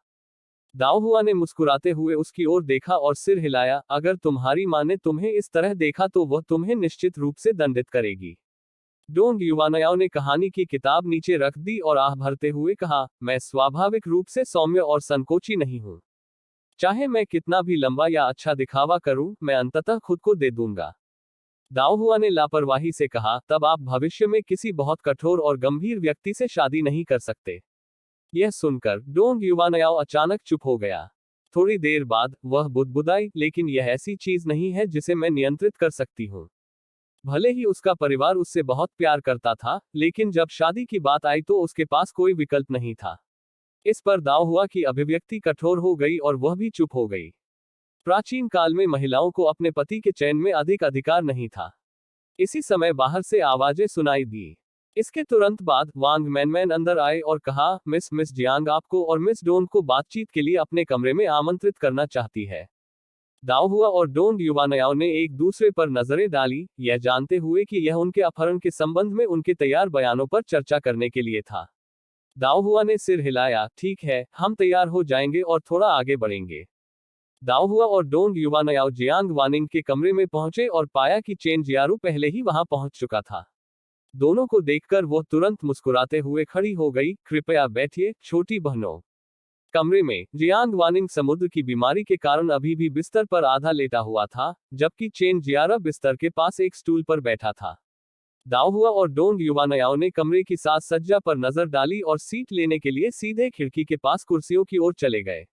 दाओ हुआ ने मुस्कुराते हुए उसकी ओर देखा और सिर हिलाया। अगर तुम्हारी माँ ने तुम्हें इस तरह देखा तो वह तुम्हें निश्चित रूप से दंडित करेगी। डोंग युवानयाओ ने कहानी की किताब नीचे रख दी और आह भरते हुए कहा, मैं स्वाभाविक रूप से सौम्य और संकोची नहीं हूं। चाहे मैं कितना भी लंबा या अच्छा दिखावा करूं, मैं अंततः खुद को दे दूंगा। दाओ हुआ ने लापरवाही से कहा, तब आप भविष्य में किसी बहुत कठोर और गंभीर व्यक्ति से शादी नहीं कर सकते। यह सुनकर डोंग युवानयाओ अचानक चुप हो गया। थोड़ी देर बाद वह बुदबुदाई, लेकिन यह ऐसी चीज नहीं है जिसे मैं नियंत्रित कर सकती हूँ। भले ही उसका परिवार उससे बहुत प्यार करता था, लेकिन जब शादी की बात आई तो उसके पास कोई विकल्प नहीं था। इस पर दाव हुआ कि अभिव्यक्ति कठोर हो गई और वह भी चुप हो गई। प्राचीन काल में महिलाओं को अपने पति के चयन में अधिक अधिकार नहीं था। इसी समय बाहर से आवाजें सुनाई दी। इसके तुरंत बाद वांग मैनमैन अंदर आए और कहा, मिस जियांग आपको और मिस डोंग को बातचीत के लिए अपने कमरे में आमंत्रित करना चाहती है। दाओ हुआ और डोंग युवानयाओ ने एक दूसरे पर नजरें डाली, यह जानते हुए कि यह उनके अपहरण के संबंध में उनके तैयार बयानों पर चर्चा करने के लिए था। दाओ हुआ ने सिर हिलाया, ठीक है, हम तैयार हो जाएंगे और थोड़ा आगे बढ़ेंगे। दाओ हुआ और डोंग युवानयाओ जियांग वानिंग के कमरे में पहुंचे और पाया कि चेन जियारू पहले ही वहां पहुंच चुका था। दोनों को देखकर वो तुरंत मुस्कुराते हुए खड़ी हो गई, कृपया बैठिए, छोटी बहनों। कमरे में जियांग वानिंग समुद्र की बीमारी के कारण अभी भी बिस्तर पर आधा लेटा हुआ था, जबकि चेन जियारा बिस्तर के पास एक स्टूल पर बैठा था। दाओ हुआ और डोंग युवानयाओ ने कमरे की साज सज्जा पर नजर डाली और सीट लेने के लिए सीधे खिड़की के पास कुर्सियों की ओर चले गए।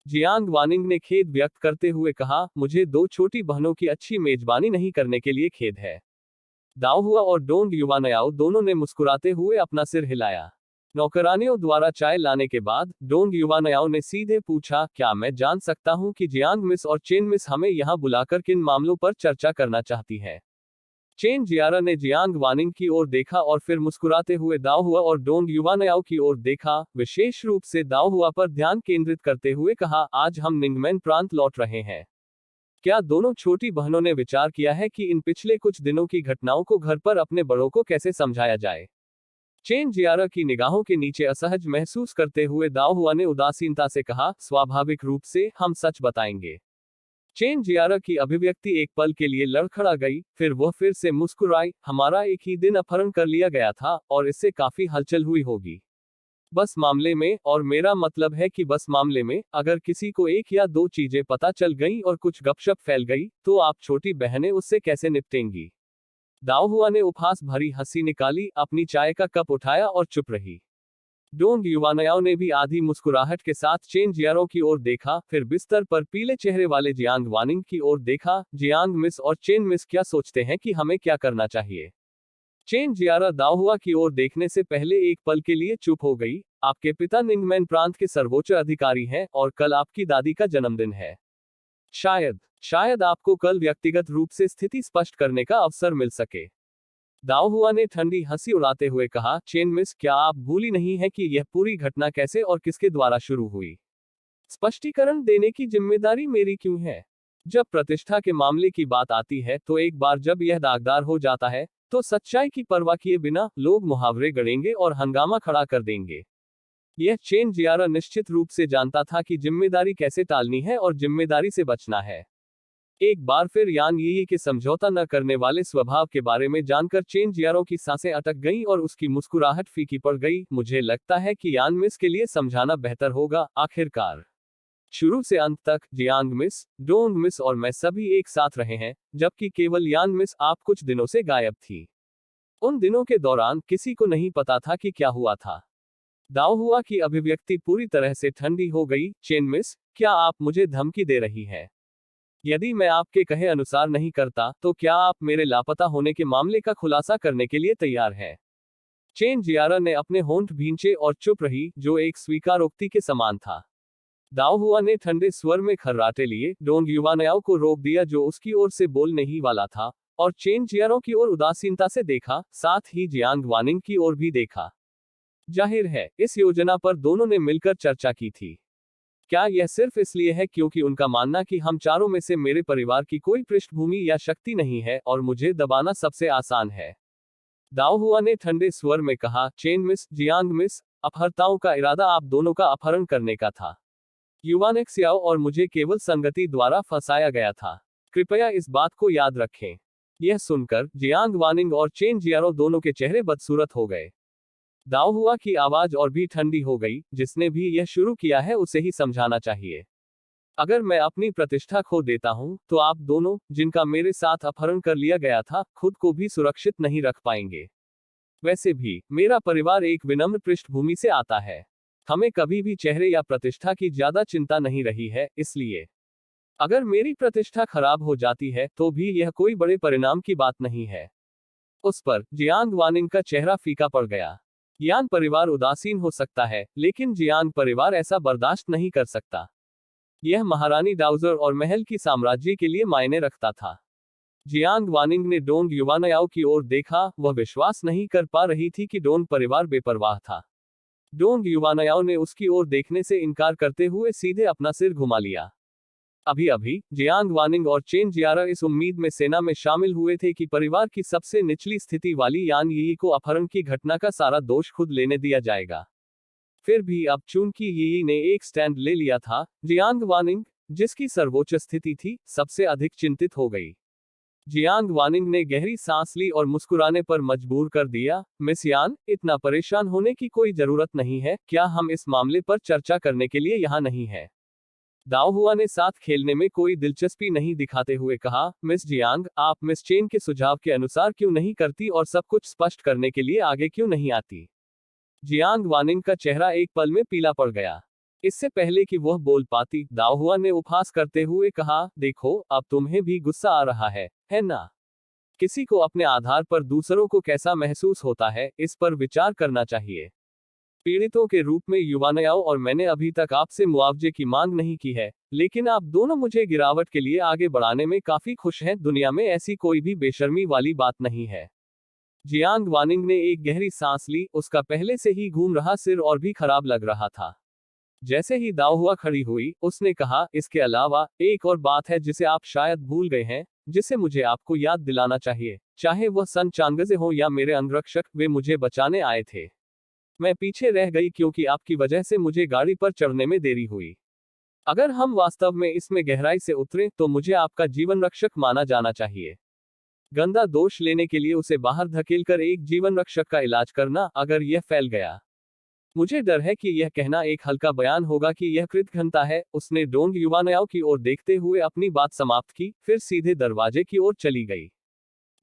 जियांग वानिंग ने खेद व्यक्त करते हुए कहा, मुझे दो छोटी बहनों की अच्छी मेजबानी नहीं करने के लिए खेद है। दाओ हुआ और डोंग युवानयाओ दोनों ने मुस्कुराते हुए अपना सिर हिलाया। नौकरानियों द्वारा चाय लाने के बाद डोंग युवानयाओ ने सीधे पूछा, क्या मैं जान सकता हूं कि जियांग मिस और चेन मिस हमें यहां बुलाकर किन मामलों पर चर्चा करना चाहती है? चेन जियारा ने जियांग वानिंग की ओर देखा और फिर मुस्कुराते हुए दाओ हुआ और डोंग युवानयाओ की ओर देखा, विशेष रूप से दाओ हुआ पर ध्यान केंद्रित करते हुए कहा, आज हम निंगमैन प्रांत लौट रहे हैं। क्या दोनों छोटी बहनों ने विचार किया है कि इन पिछले कुछ दिनों की घटनाओं को घर पर अपने बड़ों को कैसे समझाया जाए? चेन जियारा की निगाहों के नीचे असहज महसूस करते हुए दाओ हुआ ने उदासीनता से कहा, स्वाभाविक रूप से हम सच बताएंगे। चेन जियारा की अभिव्यक्ति एक पल के लिए लड़खड़ा गई, फिर वह फिर से मुस्कुराई, हमारा एक ही दिन अपहरण कर लिया गया था और इससे काफी हलचल हुई होगी। बस मामले में, और मेरा मतलब है कि बस मामले में, अगर किसी को एक या दो चीजें पता चल गई और कुछ गपशप फैल गई, तो आप छोटी बहनें उससे कैसे निपटेंगी? दाओ हुआ ने उपहास भरी हंसी निकाली, अपनी चाय का कप उठाया और चुप रही। डोंग युवानयाओ ने भी आधी मुस्कुराहट के साथ चेन जियारो की ओर देखा, फिर बिस्तर पर पीले चेहरे वाले जियांग वानिंग की ओर देखा। जियांग मिस और चेन मिस क्या सोचते हैं कि हमें क्या करना चाहिए? चेन जियारा दाओ हुआ की ओर देखने से पहले एक पल के लिए चुप हो गई। आपके पिता निंगमैन प्रांत के सर्वोच्च अधिकारी हैं और कल आपकी दादी का जन्मदिन है। शायद आपको कल व्यक्तिगत रूप से स्थिति स्पष्ट करने का अवसर मिल सके। दाओ हुआ ने ठंडी हंसी उड़ाते हुए कहा, चेन मिस, क्या आप भूली नहीं है कि यह पूरी घटना कैसे और किसके द्वारा शुरू हुई? स्पष्टीकरण देने की जिम्मेदारी मेरी क्यों है? जब प्रतिष्ठा के मामले की बात आती है तो एक बार जब यह दागदार हो जाता है, तो सच्चाई की परवाह किए बिना लोग मुहावरे गढ़ेंगे और हंगामा खड़ा कर देंगे। यह चेन जियारा निश्चित रूप से जानता था कि जिम्मेदारी कैसे टालनी है और जिम्मेदारी से बचना है। एक बार फिर यान यी के समझौता न करने वाले स्वभाव के बारे में जानकर चेन जियारो की सांसें अटक गईं और उसकी मुस्कुराहट फीकी पड़ गई। मुझे लगता है कि यान मिस के लिए समझाना बेहतर होगा। आखिरकार शुरू से अंत तक जियांग मिस, डोंग मिस और मैं सभी एक साथ रहे हैं, जबकि केवल यान मिस आप कुछ दिनों से गायब थी। उन दिनों के दौरान किसी को नहीं पता था कि क्या हुआ था। दाओ हुआ की अभिव्यक्ति पूरी तरह से ठंडी हो गई। चेन मिस, क्या आप मुझे धमकी दे रही हैं? यदि मैं आपके कहे अनुसार नहीं करता, तो क्या आप मेरे लापता होने के मामले का खुलासा करने के लिए तैयार हैं? चेन जियारा ने अपने होंठ भींचे और चुप रही, जो एक स्वीकारोक्ति के समान था। दाओ हुआ ने ठंडे स्वर में खर्राटे लिए, डोंग युवानयाओ को रोक दिया जो उसकी ओर से बोलने ही वाला था, और चेन जियारो की ओर उदासीनता से देखा, साथ ही जियांग वानिंग की ओर भी देखा। जाहिर है, इस योजना पर दोनों ने मिलकर चर्चा की थी। क्या यह सिर्फ इसलिए है क्योंकि उनका मानना कि हम चारों में से मेरे परिवार की कोई पृष्ठभूमि या शक्ति नहीं है और मुझे दबाना सबसे आसान है? दाओ हुआ ने ठंडे स्वर में कहा, चेन मिस, जियांग मिस, अपहर्ताओं का इरादा आप दोनों का अपहरण करने का था। युवानेक सियाओ और मुझे केवल संगति द्वारा फंसाया गया था। कृपया इस बात को याद रखें। यह सुनकर जियांग वानिंग और चेन जियारो दोनों के चेहरे बदसूरत हो गए। दाओ हुआ की आवाज और भी ठंडी हो गई, जिसने भी यह शुरू किया है उसे ही समझाना चाहिए। अगर मैं अपनी प्रतिष्ठा खो देता हूं, तो आप दोनों, जिनका मेरे साथ अपहरण कर लिया गया था, खुद को भी सुरक्षित नहीं रख पाएंगे। वैसे भी, मेरा परिवार एक विनम्र पृष्ठभूमि से आता है। हमें कभी भी चेहरे या प्रतिष्ठा की ज्यादा चिंता नहीं रही है, इसलिए अगर मेरी प्रतिष्ठा खराब हो जाती है, तो भी यह कोई बड़े परिणाम की बात नहीं है। उस पर जियांग वानिंग का चेहरा फीका पड़ गया। यान परिवार उदासीन हो सकता है, लेकिन जियांग परिवार ऐसा बर्दाश्त नहीं कर सकता। यह महारानी डाउजर और महल की साम्राज्य के लिए मायने रखता था। जियांग वानिंग ने डोंग युवानयाओ की ओर देखा, वह विश्वास नहीं कर पा रही थी कि डोंग परिवार बेपरवाह था। डोंग युवानयाओ ने उसकी ओर देखने से इनकार करते हुए सीधे अपना सिर घुमा लिया। अभी अभी जियांग वानिंग और चेन जियारा इस उम्मीद में सेना में शामिल हुए थे कि परिवार की सबसे निचली स्थिति वाली यान यी को अपहरण की घटना का सारा दोष खुद लेने दिया जाएगा। फिर भी अब चूंकि यी ने एक स्टैंड ले लिया था, जियांग वानिंग, जिसकी सर्वोच्च स्थिति थी, सबसे अधिक चिंतित हो गई। जियांग वानिंग ने गहरी सांस ली और मुस्कुराने पर मजबूर कर दिया, मिस यान, इतना परेशान होने की कोई जरूरत नहीं है, क्या हम इस मामले पर चर्चा करने के लिए यहाँ नहीं है? दाओ हुआ ने साथ खेलने में कोई दिलचस्पी नहीं दिखाते हुए कहा, मिस जियांग, आप मिस चेन के सुझाव के अनुसार क्यों नहीं करती और सब कुछ स्पष्ट करने के लिए आगे क्यों नहीं आती? जियांग वानिंग का चेहरा एक पल में पीला पड़ गया। इससे पहले कि वह बोल पाती, दाओ हुआ ने उपहास करते हुए कहा, देखो, अब तुम्हें भी गुस्सा आ रहा है ना? किसी को अपने आधार पर दूसरों को कैसा महसूस होता है, इस पर विचार करना चाहिए। पीड़ितों के रूप में युवानयाओ और मैंने अभी तक आपसे मुआवजे की मांग नहीं की है, लेकिन आप दोनों मुझे गिरावट के लिए आगे बढ़ाने में काफी खुश हैं, दुनिया में ऐसी कोई भी बेशर्मी वाली बात नहीं है। जियांग वानिंग ने एक गहरी सांस ली, उसका पहले से ही घूम रहा सिर और भी खराब लग रहा था। जैसे ही दाओ हुआ खड़ी हुई, उसने कहा, इसके अलावा, एक और बात है जिसे आप शायद भूल गए हैं, जिसे मुझे आपको याद दिलाना चाहिए, चाहे वह सन चांगजे हो या मेरे अंगरक्षक, वे मुझे बचाने आए थे। मैं पीछे रह गई क्योंकि आपकी वजह से मुझे गाड़ी पर चढ़ने में देरी हुई। अगर हम वास्तव में इसमें गहराई से उतरें तो मुझे आपका जीवन रक्षक माना जाना चाहिए। गंदा दोष लेने के लिए उसे बाहर धकेलकर एक जीवन रक्षक का इलाज करना, अगर यह फैल गया। मुझे डर है कि यह कहना एक हल्का बयान होगा कि यह कृतघ्नता है। उसने डोंग युवानयाओ की ओर देखते हुए अपनी बात समाप्त की, फिर सीधे दरवाजे की ओर चली गई।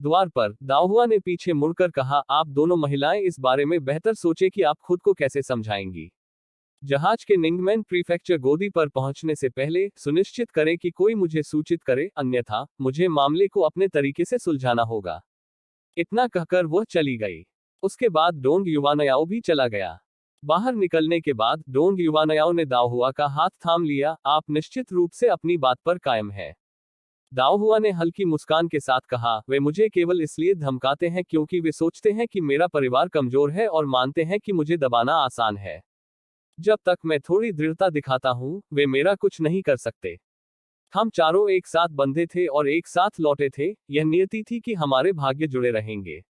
द्वार पर दाओहुआ ने पीछे मुड़कर कहा, आप दोनों महिलाएं इस बारे में बेहतर सोचें कि आप खुद को कैसे समझाएंगी। जहाज के निंगमैन प्रीफेक्चर गोदी पर पहुंचने से पहले सुनिश्चित करें कि कोई मुझे सूचित करे, अन्यथा मुझे मामले को अपने तरीके से सुलझाना होगा। इतना कहकर वह चली गई। उसके बाद डोंग युवानयाओ भी चला गया। बाहर निकलने के बाद डोंग युवानयाओ ने दाओहुआ का हाथ थाम लिया, आप निश्चित रूप से अपनी बात पर कायम है। दाओहुआ ने हल्की मुस्कान के साथ कहा, वे मुझे केवल इसलिए धमकाते हैं क्योंकि वे सोचते हैं कि मेरा परिवार कमजोर है और मानते हैं कि मुझे दबाना आसान है। जब तक मैं थोड़ी दृढ़ता दिखाता हूं, वे मेरा कुछ नहीं कर सकते। हम चारों एक साथ बंधे थे और एक साथ लौटे थे, यह नियति थी कि हमारे भाग्य जुड़े रहेंगे।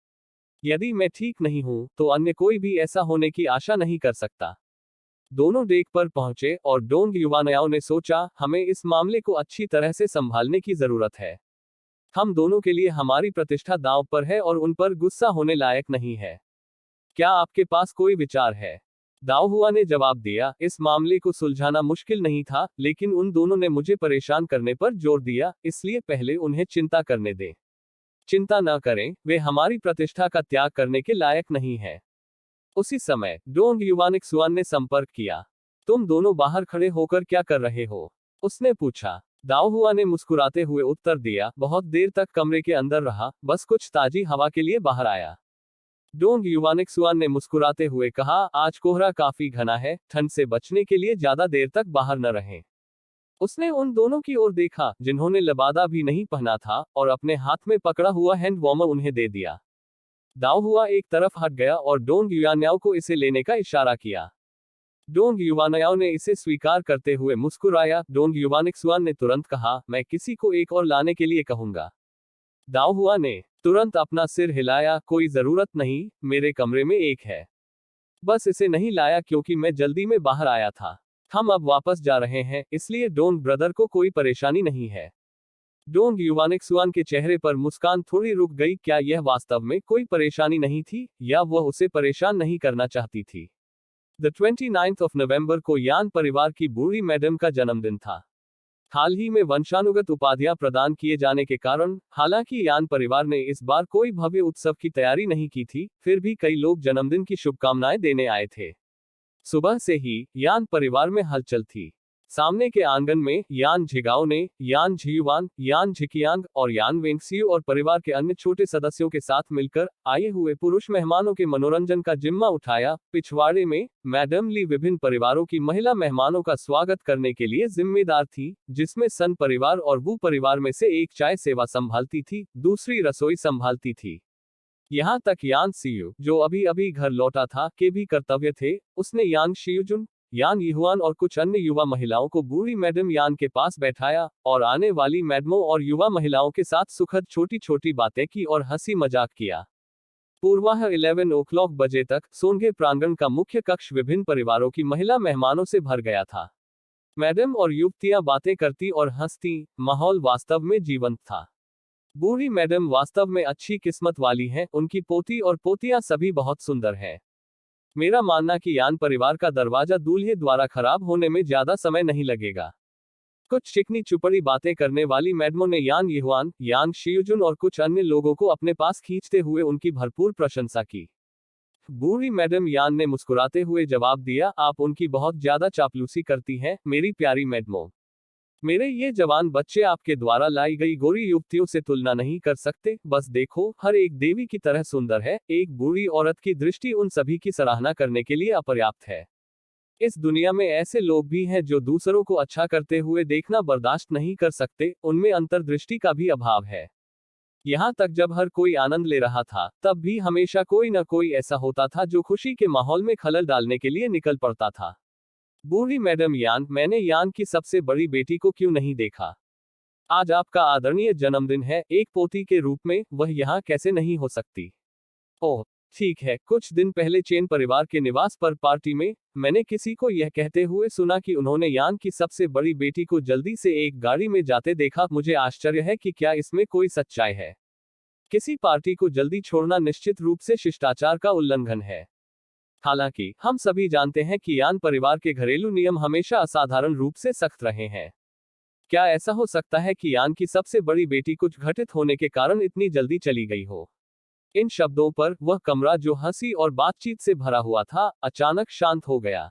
यदि मैं ठीक नहीं हूं, तो अन्य कोई भी ऐसा होने की आशा नहीं कर सकता। दोनों डेक पर पहुंचे और डोंग युवानयाओ ने सोचा, हमें इस मामले को अच्छी तरह से संभालने की जरूरत है। हम दोनों के लिए हमारी प्रतिष्ठा दांव पर है और उन पर गुस्सा होने लायक नहीं है। क्या आपके पास कोई विचार है? दाओहुआ ने जवाब दिया, इस मामले को सुलझाना मुश्किल नहीं था, लेकिन उन दोनों ने मुझे परेशान करने पर जोर दिया, इसलिए पहले उन्हें चिंता करने दें। चिंता न करें, वे हमारी प्रतिष्ठा का त्याग करने के लायक नहीं है। उसी समय डोंग युवानिक्सुआन ने संपर्क किया। तुम दोनों बाहर खड़े होकर क्या कर रहे हो? उसने पूछा। दाओहुआ ने मुस्कुराते हुए उत्तर दिया, बहुत देर तक कमरे के अंदर रहा, बस कुछ ताजी हवा के लिए बाहर आया। डोंग युवानिक्सुआन ने मुस्कुराते हुए कहा, आज कोहरा काफी घना है, ठंड से बचने के लिए ज्यादा देर तक बाहर न रहें। उसने उन दोनों की ओर देखा जिन्होंने लबादा भी नहीं पहना था, और अपने हाथ में पकड़ा हुआ हैंड वार्मर उन्हें दे दिया। दाओहुआ एक तरफ हट गया और डोंग युवानयाओ को इसे लेने का इशारा किया। डोंग युवानयाओ ने इसे स्वीकार करते हुए मुस्कुराया। डोंग युवानिक्सुआन ने तुरंत कहा, मैं किसी को एक और लाने के लिए कहूंगा। दाओहुआ ने तुरंत अपना सिर हिलाया, कोई जरूरत नहीं, मेरे कमरे में एक है। बस इसे नहीं लाया क्योंकि मैं जल्दी में बाहर आया था। हम अब वापस जा रहे हैं, इसलिए डोंग ब्रदर को कोई परेशानी नहीं है। डोंग युवानिक्सुआन के चेहरे पर मुस्कान थोड़ी रुक गई, क्या यह वास्तव में कोई परेशानी नहीं थी, या वह उसे परेशान नहीं करना चाहती थी? द 29th of November को यान परिवार की बूढ़ी मैडम का जन्मदिन था। हाल ही में वंशानुगत उपाधियां प्रदान किए जाने के कारण, हालांकि यान परिवार ने इस बार कोई भव्य उत्सव की तैयारी नहीं की थी, फिर भी कई लोग जन्मदिन की शुभकामनाएं देने आए थे। सुबह से ही यान परिवार में हलचल थी। सामने के आंगन में यान झिगाओ ने यान झियुआन, यान झिकियांग और यान वेंगसियू और परिवार के अन्य छोटे सदस्यों के साथ मिलकर आए हुए पुरुष मेहमानों के मनोरंजन का जिम्मा उठाया। पिछवाड़े में मैडम ली विभिन्न परिवारों की महिला मेहमानों का स्वागत करने के लिए जिम्मेदार थी, जिसमें सन परिवार और वू परिवार में से एक चाय सेवा संभालती थी, दूसरी रसोई संभालती थी। यहाँ तक यान सियू, जो अभी अभी घर लौटा था, के भी कर्तव्य थे। उसने यान शियुजुन, यान यिहुआन और कुछ अन्य युवा महिलाओं को बूढ़ी मैडम यान के पास बैठाया और आने वाली मैडमों और युवा महिलाओं के साथ सुखद छोटी छोटी बातें की और हंसी मजाक किया। पूर्वाह 11 बजे तक सोनगे प्रांगण का मुख्य कक्ष विभिन्न परिवारों की महिला मेहमानों से भर गया था। मैडम और युवतियां बातें करती और हंसती, माहौल वास्तव में जीवंत था। बूढ़ी मैडम वास्तव में अच्छी किस्मत वाली हैं, उनकी पोती और पोतियां सभी बहुत सुंदर हैं। मेरा मानना कि यान परिवार का दरवाजा दूल्हे द्वारा खराब होने में ज्यादा समय नहीं लगेगा। कुछ चिकनी चुपड़ी बातें करने वाली मैडमों ने यान यहुआन, यान शियुजुन और कुछ अन्य लोगों को अपने पास खींचते हुए उनकी भरपूर प्रशंसा की। बूढ़ी मैडम यान ने मुस्कुराते हुए जवाब दिया, आप उनकी बहुत ज्यादा चापलूसी करती हैं, मेरी प्यारी मैडमों। मेरे ये जवान बच्चे आपके द्वारा लाई गई गोरी युवतियों से तुलना नहीं कर सकते। बस देखो, हर एक देवी की तरह सुंदर है। एक बूढ़ी औरत की दृष्टि उन सभी की सराहना करने के लिए अपर्याप्त है। इस दुनिया में ऐसे लोग भी हैं जो दूसरों को अच्छा करते हुए देखना बर्दाश्त नहीं कर सकते, उनमें अंतर्दृष्टि का भी अभाव है। यहाँ तक जब हर कोई आनंद ले रहा था, तब भी हमेशा कोई न कोई ऐसा होता था जो खुशी के माहौल में खलल डालने के लिए निकल पड़ता था। बूढ़ी मैडम यान, मैंने यान की सबसे बड़ी बेटी को क्यों नहीं देखा? आज आपका आदरणीय जन्मदिन है, एक पोती के रूप में वह यहाँ कैसे नहीं हो सकती? ओह, ठीक है। कुछ दिन पहले चेन परिवार के निवास पर पार्टी में मैंने किसी को यह कहते हुए सुना कि उन्होंने यान की सबसे बड़ी बेटी को जल्दी से एक गाड़ी में जाते देखा। मुझे आश्चर्य है कि क्या इसमें कोई सच्चाई है। किसी पार्टी को जल्दी छोड़ना निश्चित रूप से शिष्टाचार का उल्लंघन है। हालांकि हम सभी जानते हैं कि यान परिवार के घरेलू नियम हमेशा असाधारण रूप से सख्त रहे हैं। क्या ऐसा हो सकता है कि यान की सबसे बड़ी बेटी कुछ घटित होने के कारण इतनी जल्दी चली गई हो? इन शब्दों पर वह कमरा जो हंसी और बातचीत से भरा हुआ था, अचानक शांत हो गया।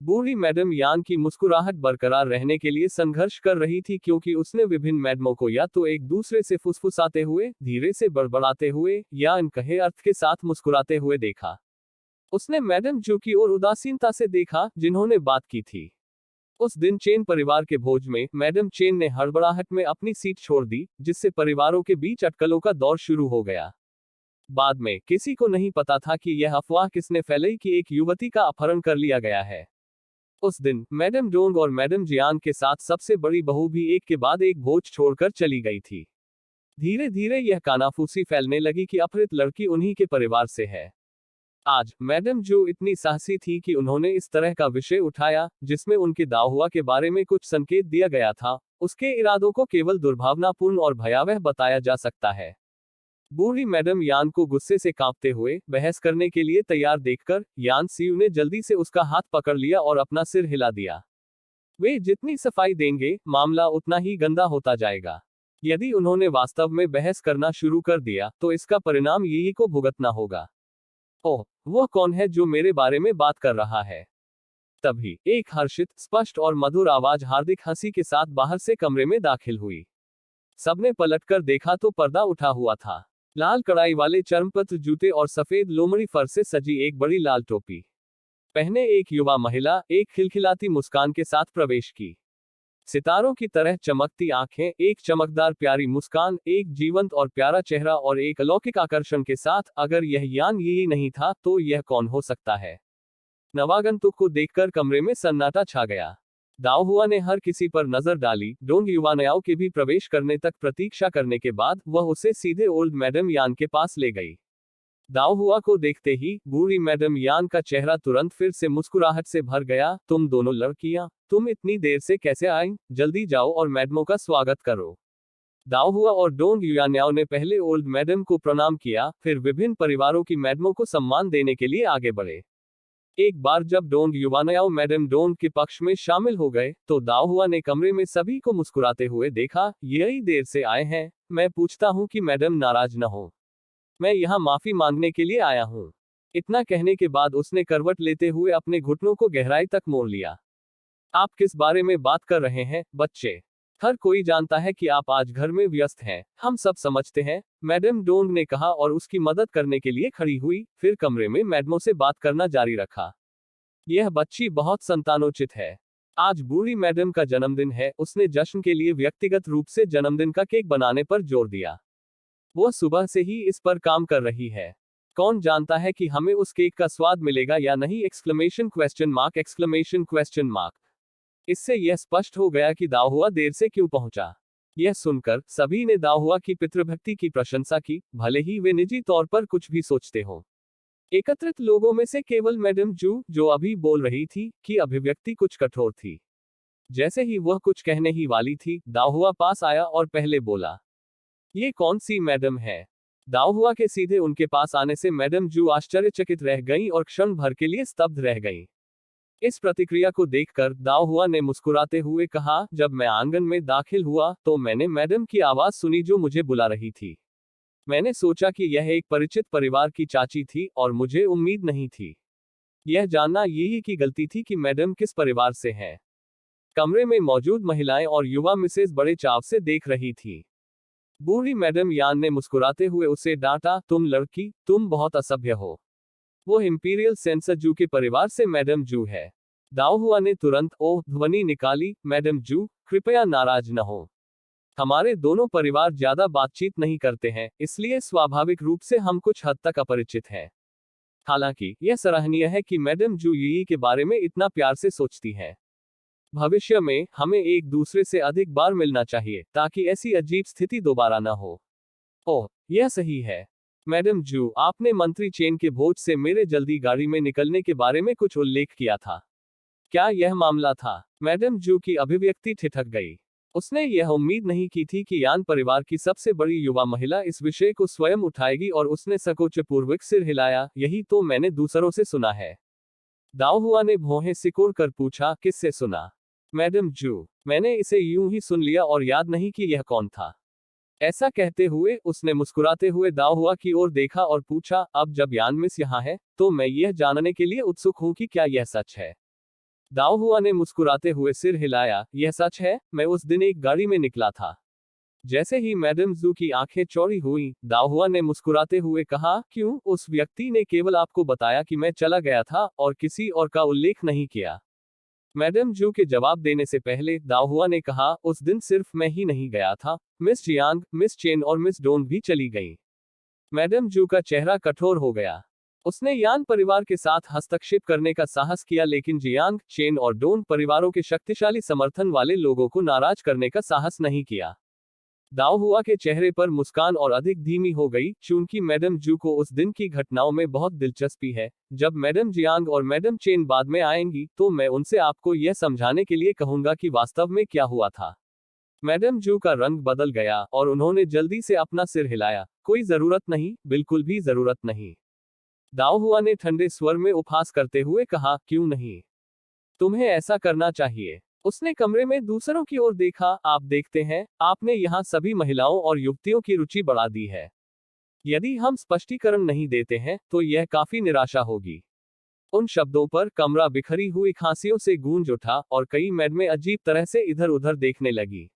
बूढ़ी मैडम यान की मुस्कुराहट बरकरार रहने के लिए संघर्ष कर रही थी, क्योंकि उसने विभिन्न मैडमों को या तो एक दूसरे से फुसफुसाते हुए, धीरे से बड़बड़ाते हुए, या अनकहे अर्थ के साथ मुस्कुराते हुए देखा। उसने मैडम जू की ओर उदासीनता से देखा, जिन्होंने बात की थी। उस दिन चेन परिवार के भोज में मैडम चेन ने हड़बड़ाहट में अपनी सीट छोड़ दी, जिससे परिवारों के बीच अटकलों का दौर शुरू हो गया। बाद में किसी को नहीं पता था कि यह अफवाह किसने फैलाई कि एक युवती का अपहरण कर लिया गया है। उस दिन मैडम डोंग और मैडम जियांग के साथ सबसे बड़ी बहू भी एक के बाद एक भोज छोड़कर चली गई थी। धीरे धीरे यह कानाफूसी फैलने लगी कि अपहृत लड़की उन्हीं के परिवार से है। आज मैडम जो इतनी साहसी थी कि उन्होंने इस तरह का विषय उठाया, जिसमें उनके दाहुआ के बारे में कुछ संकेत दिया गया था। उसके इरादों को केवल दुर्भावनापूर्ण और भयावह बताया जा सकता है। बूढ़ी मैडम यान को गुस्से से कांपते हुए बहस करने के लिए तैयार देखकर यान सीयू ने जल्दी से उसका हाथ पकड़ लिया और अपना सिर हिला दिया। वे जितनी सफाई देंगे, मामला उतना ही गंदा होता जाएगा। यदि उन्होंने वास्तव में बहस करना शुरू कर दिया, तो इसका परिणाम यही को भुगतना होगा। ओह, वह कौन है जो मेरे बारे में बात कर रहा है? तभी एक हर्षित, स्पष्ट और मधुर आवाज हार्दिक हंसी के साथ बाहर से कमरे में दाखिल हुई। सबने पलटकर देखा तो पर्दा उठा हुआ था। लाल कढ़ाई वाले चर्मपत्र जूते और सफेद लोमड़ी फर से सजी एक बड़ी लाल टोपी पहने एक युवा महिला एक खिलखिलाती मुस्कान के साथ प्रवेश की। सितारों की तरह चमकती आंखें, एक चमकदार प्यारी मुस्कान, एक जीवंत और प्यारा चेहरा और एक अलौकिक आकर्षण के साथ। अगर यह यान यही नहीं था, तो यह कौन हो सकता है? नवागंतुक को देखकर कमरे में सन्नाटा छा गया। दाओहुआ ने हर किसी पर नजर डाली। डोंग युवानयाओं के भी प्रवेश करने तक प्रतीक्षा करने के बाद वह उसे सीधे ओल्ड मैडम यान के पास ले गई। दाओहुआ को देखते ही बूढ़ी मैडम यान का चेहरा तुरंत फिर से मुस्कुराहट से भर गया। तुम दोनों लड़कियां, तुम इतनी देर से कैसे आई? जल्दी जाओ और मैडमों का स्वागत करो। दाओहुआ और डोंग युवानयाओं ने पहले ओल्ड मैडम को प्रणाम किया, फिर विभिन्न परिवारों की मैडमों को सम्मान देने के लिए आगे बढ़े। एक बार जब डोंग युवानयाओ मैडम डोंग के पक्ष में शामिल हो गए, तो दाओहुआ ने कमरे में सभी को मुस्कुराते हुए देखा। यही देर से आए हैं? मैं पूछता हूं कि मैडम नाराज न हो। मैं यहाँ माफी मांगने के लिए आया हूँ। इतना कहने के बाद उसने करवट लेते हुए अपने घुटनों को गहराई तक मोड़ लिया। आप किस बारे में बात कर रहे हैं, बच्चे? हर कोई जानता है कि आप आज घर में व्यस्त हैं, हम सब समझते हैं, मैडम डोंग ने कहा और उसकी मदद करने के लिए खड़ी हुई, फिर कमरे में मैडमों से बात करना जारी रखा। यह बच्ची बहुत संतानोचित है। आज बूढ़ी मैडम का जन्मदिन है। उसने जश्न के लिए व्यक्तिगत रूप से जन्मदिन का केक बनाने पर जोर दिया। वो सुबह से ही इस पर काम कर रही है। कौन जानता है कि हमें उस केक का स्वाद मिलेगा या नहीं? Exclamation question mark. इससे यह स्पष्ट हो गया कि दाओहुआ देर से क्यों पहुंचा। यह सुनकर सभी ने दाहुआ की पितृभक्ति की प्रशंसा की, भले ही वे निजी तौर पर कुछ भी सोचते हों। एकत्रित लोगों में से केवल मैडम जू, जो अभी बोल रही थी, की अभिव्यक्ति कुछ कठोर थी। जैसे ही वह कुछ कहने ही वाली थी, दाहुआ पास आया और पहले बोला, ये कौन सी मैडम है? दाहुआ के सीधे उनके पास आने से मैडम जू आश्चर्यचकित रह गईं और क्षण भर के लिए स्तब्ध रह गईं। इस प्रतिक्रिया को देखकर दाहुआ ने मुस्कुराते हुए कहा, जब मैं आंगन में दाखिल हुआ तो मैंने मैडम की आवाज सुनी जो मुझे बुला रही थी। मैंने सोचा कि यह एक परिचित परिवार की चाची थी और मुझे उम्मीद नहीं थी यह जानना यही की गलती थी कि मैडम किस परिवार से हैं। कमरे में मौजूद महिलाएं और युवा मिसेज बड़े चाव से देख रही थी। बूढ़ी मैडम यान ने मुस्कुराते हुए उसे डांटा, तुम लड़की, तुम बहुत असभ्य हो। वो इंपीरियल सेंसर जू के परिवार से मैडम जू है। दाहुआ ने तुरंत ओह ध्वनि निकाली, मैडम जू, कृपया नाराज न हो। हमारे दोनों परिवार ज्यादा बातचीत नहीं करते हैं, इसलिए स्वाभाविक रूप से हम कुछ हद तक अपरिचित हैं। हालांकि यह सराहनीय है कि मैडम जू यी के बारे में इतना प्यार से सोचती हैं। भविष्य में हमें एक दूसरे से अधिक बार मिलना चाहिए ताकि ऐसी अजीब स्थिति दोबारा न हो। ओह, यह सही है। मैडम जू, आपने मंत्री चेन के भोज से मेरे जल्दी गाड़ी में निकलने के बारे में कुछ उल्लेख किया था। क्या यह मामला था? मैडम जू की अभिव्यक्ति ठिठक गई। उसने यह उम्मीद नहीं की थी कि यान परिवार की सबसे बड़ी युवा महिला इस विषय को स्वयं उठाएगी और उसने संकोचपूर्वक सिर हिलाया, यही तो मैंने दूसरों से सुना है। दाहुआ ने भौहें सिकोड़कर पूछा, किससे सुना? मैडम जू, मैंने इसे यूं ही सुन लिया और याद नहीं कि यह कौन था। ऐसा कहते हुए उसने मुस्कुराते हुए दाहुआ की ओर देखा और पूछा, अब जब यान मिस यहाँ है तो मैं यह जानने के लिए उत्सुक हूं कि क्या यह सच है। दाहुआ ने मुस्कुराते हुए सिर हिलाया, यह सच है, मैं उस दिन एक गाड़ी में निकला था। जैसे ही मैडम जू की आंखें चौड़ी हुई, दाहुआ ने मुस्कुराते हुए कहा, क्यों? उस व्यक्ति ने केवल आपको बताया कि मैं चला गया था और किसी और का उल्लेख नहीं किया। मैडम जू के जवाब देने से पहले दाहुआ ने कहा, उस दिन सिर्फ मैं ही नहीं गया था, मिस जियांग, मिस चेन और मिस डोन भी चली गईं। मैडम जू का चेहरा कठोर हो गया। उसने यान परिवार के साथ हस्तक्षेप करने का साहस किया, लेकिन जियांग, चेन और डोन परिवारों के शक्तिशाली समर्थन वाले लोगों को नाराज करने का साहस नहीं किया। दाहुआ के चेहरे पर मुस्कान और अधिक धीमी हो गई, चूंकि मैडम जू को उस दिन की घटनाओं में बहुत दिलचस्पी है। जब मैडम जियांग और मैडम चेन बाद में आएंगी तो मैं उनसे आपको यह समझाने के लिए कहूंगा कि वास्तव में क्या हुआ था। मैडम जू का रंग बदल गया और उन्होंने जल्दी से अपना सिर हिलाया, कोई जरूरत नहीं, बिल्कुल भी जरूरत नहीं। दाहुआ ने ठंडे स्वर में उपहास करते हुए कहा, क्यों नहीं? तुम्हें ऐसा करना चाहिए। उसने कमरे में दूसरों की ओर देखा, आप देखते हैं, आपने यहाँ सभी महिलाओं और युवतियों की रुचि बढ़ा दी है। यदि हम स्पष्टीकरण नहीं देते हैं तो यह काफी निराशा होगी। उन शब्दों पर कमरा बिखरी हुई खांसियों से गूंज उठा और कई मैडमें अजीब तरह से इधर उधर देखने लगी।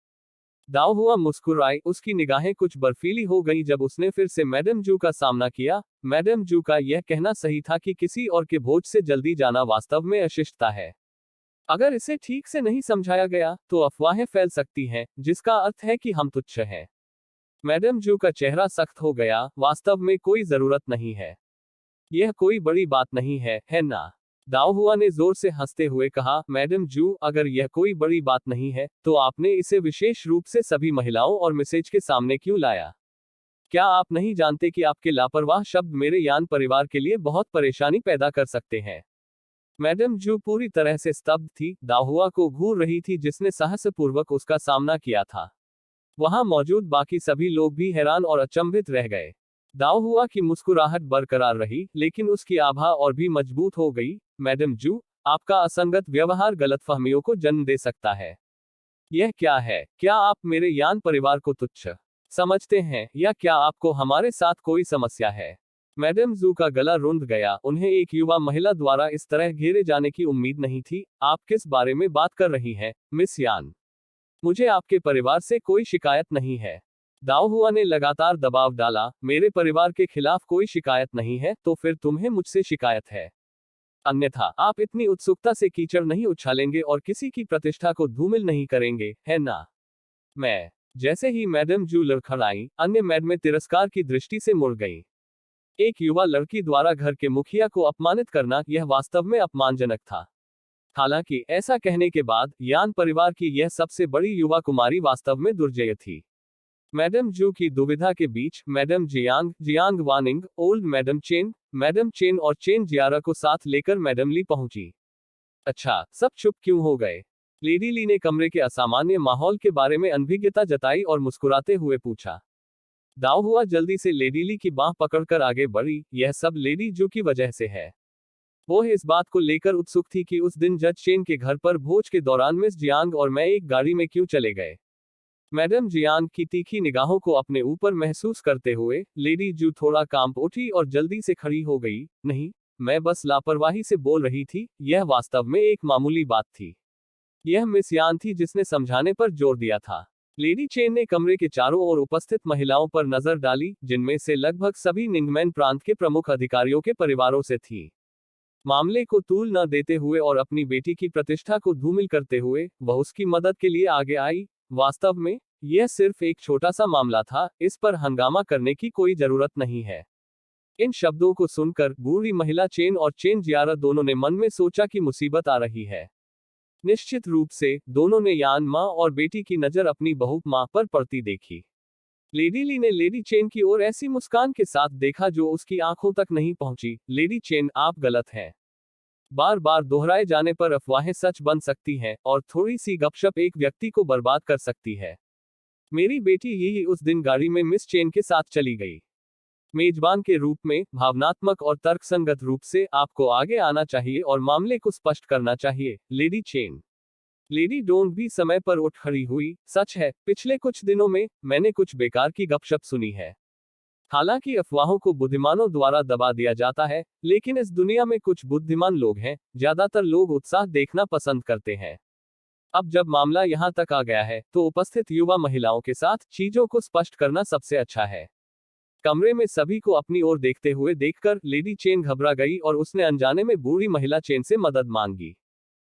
दाहुआ मुस्कुराई, उसकी निगाहें कुछ बर्फीली हो गईं जब उसने फिर से मैडम जू का सामना किया। मैडम जू का यह कहना सही था कि किसी और के भोज से जल्दी जाना वास्तव में अशिष्टता है। अगर इसे ठीक से नहीं समझाया गया तो अफवाहें फैल सकती हैं, जिसका अर्थ है कि हम तुच्छ हैं। मैडम जू का चेहरा सख्त हो गया, वास्तव में कोई जरूरत नहीं है। यह कोई बड़ी बात नहीं है ना? दाहुआ ने जोर से हंसते हुए कहा, मैडम जू, अगर यह कोई बड़ी बात नहीं है तो आपने इसे विशेष रूप से सभी महिलाओं और मिसेज के सामने क्यों लाया? क्या आप नहीं जानते कि आपके लापरवाह शब्द मेरे यान परिवार के लिए बहुत परेशानी पैदा कर सकते हैं? मैडम जू पूरी तरह से स्तब्ध थी, दाहुआ को घूर रही थी जिसने साहसपूर्वक उसका सामना किया था। वहां मौजूद बाकी सभी लोग भी हैरान और अचंभित रह गए। दाहुआ की मुस्कुराहट बरकरार रही, लेकिन उसकी आभा और भी मजबूत हो गई। मैडम जू, आपका असंगत व्यवहार गलतफहमियों को जन्म दे सकता है। यह क्या है? क्या आप मेरे यान परिवार को तुच्छ समझते हैं, या क्या आपको हमारे साथ कोई समस्या है? मैडम जू का गला रुंध गया, उन्हें एक युवा महिला द्वारा इस तरह घेरे जाने की उम्मीद नहीं थी। आप किस बारे में बात कर रही हैं, मिस यान? मुझे आपके परिवार से कोई शिकायत नहीं है। दाहुआ ने लगातार दबाव डाला, मेरे परिवार के खिलाफ कोई शिकायत नहीं है तो फिर तुम्हें मुझसे शिकायत है। अन्यथा आप इतनी उत्सुकता से कीचड़ नहीं उछालेंगे और किसी की प्रतिष्ठा को धूमिल नहीं करेंगे, है ना? मैं जैसे ही मैडम जू लड़खड़ाई, अन्य मैडमें तिरस्कार की दृष्टि से मुड़ गईं। एक युवा लड़की द्वारा घर के मुखिया को अपमानित करना यह वास्तव में अपमानजनक था। हालांकि ऐसा कहने के बाद यान परिवार की यह सबसे बड़ी युवा कुमारी वास्तव में दुर्जय थी। मैडम जू की दुविधा के बीच madam Jiang, Jiang Wanning, old madam Chen और चेन जियारा को साथ लेकर मैडम ली पहुंची। अच्छा, सब चुप क्यों हो गए? लेडी ली ने कमरे के असामान्य माहौल के बारे में अनभिज्ञता जताई और मुस्कुराते हुए पूछा। दाव हुआ जल्दी से लेडी ली की बांह पकड़कर आगे बढ़ी। यह सब लेडी जू की वजह से है। वो इस बात को लेकर उत्सुक थी कि उस दिन जज चेन के घर पर भोज के दौरान मिस जियांग और मैं एक गाड़ी में क्यों चले गए। मैडम जियांग की तीखी निगाहों को अपने ऊपर महसूस करते हुए लेडी जू थोड़ा कांप उठी और जल्दी से खड़ी हो गई। नहीं, मैं बस लापरवाही से बोल रही थी, यह वास्तव में एक मामूली बात थी। यह मिस यान थी जिसने समझाने पर जोर दिया था। लेडी चेन ने कमरे के चारों ओर उपस्थित महिलाओं पर नजर डाली, जिनमें से लगभग सभी निंगमैन प्रांत के प्रमुख अधिकारियों के परिवारों से थी। मामले को तूल न देते हुए और अपनी बेटी की प्रतिष्ठा को धूमिल करते हुए वह उसकी मदद के लिए आगे आई। वास्तव में यह सिर्फ एक छोटा सा मामला था, इस पर हंगामा करने की कोई जरूरत नहीं है। इन शब्दों को सुनकर बूढ़ी महिला चेन और चेन जियारा दोनों ने मन में सोचा कि मुसीबत आ रही है। निश्चित रूप से दोनों ने यान माँ और बेटी की नजर अपनी बहू माँ पर पड़ती देखी। लेडी ली ने लेडी चेन की ओर ऐसी मुस्कान के साथ देखा जो उसकी आंखों तक नहीं पहुंची। लेडी चेन, आप गलत हैं। बार बार दोहराए जाने पर अफवाहें सच बन सकती हैं और थोड़ी सी गपशप एक व्यक्ति को बर्बाद कर सकती है। मेरी बेटी यही उस दिन गाड़ी में मिस चेन के साथ चली गई। मेजबान के रूप में भावनात्मक और तर्कसंगत रूप से आपको आगे आना चाहिए और मामले को स्पष्ट करना चाहिए। Lady chain. लेडी डोंग भी समय पर उठ खड़ी हुई। सच है, पिछले कुछ दिनों में मैंने कुछ बेकार की गपशप सुनी है। हालांकि अफवाहों को बुद्धिमानों द्वारा दबा दिया जाता है, लेकिन इस दुनिया में कुछ बुद्धिमान लोग हैं। ज्यादातर लोग उत्साह देखना पसंद करते हैं। अब जब मामला यहां तक आ गया है, तो उपस्थित युवा महिलाओं के साथ चीजों को स्पष्ट करना सबसे अच्छा है। कमरे में सभी को अपनी ओर देखते हुए देखकर लेडी चेन घबरा गई और उसने अनजाने में बूढ़ी महिला चेन से मदद मांगी।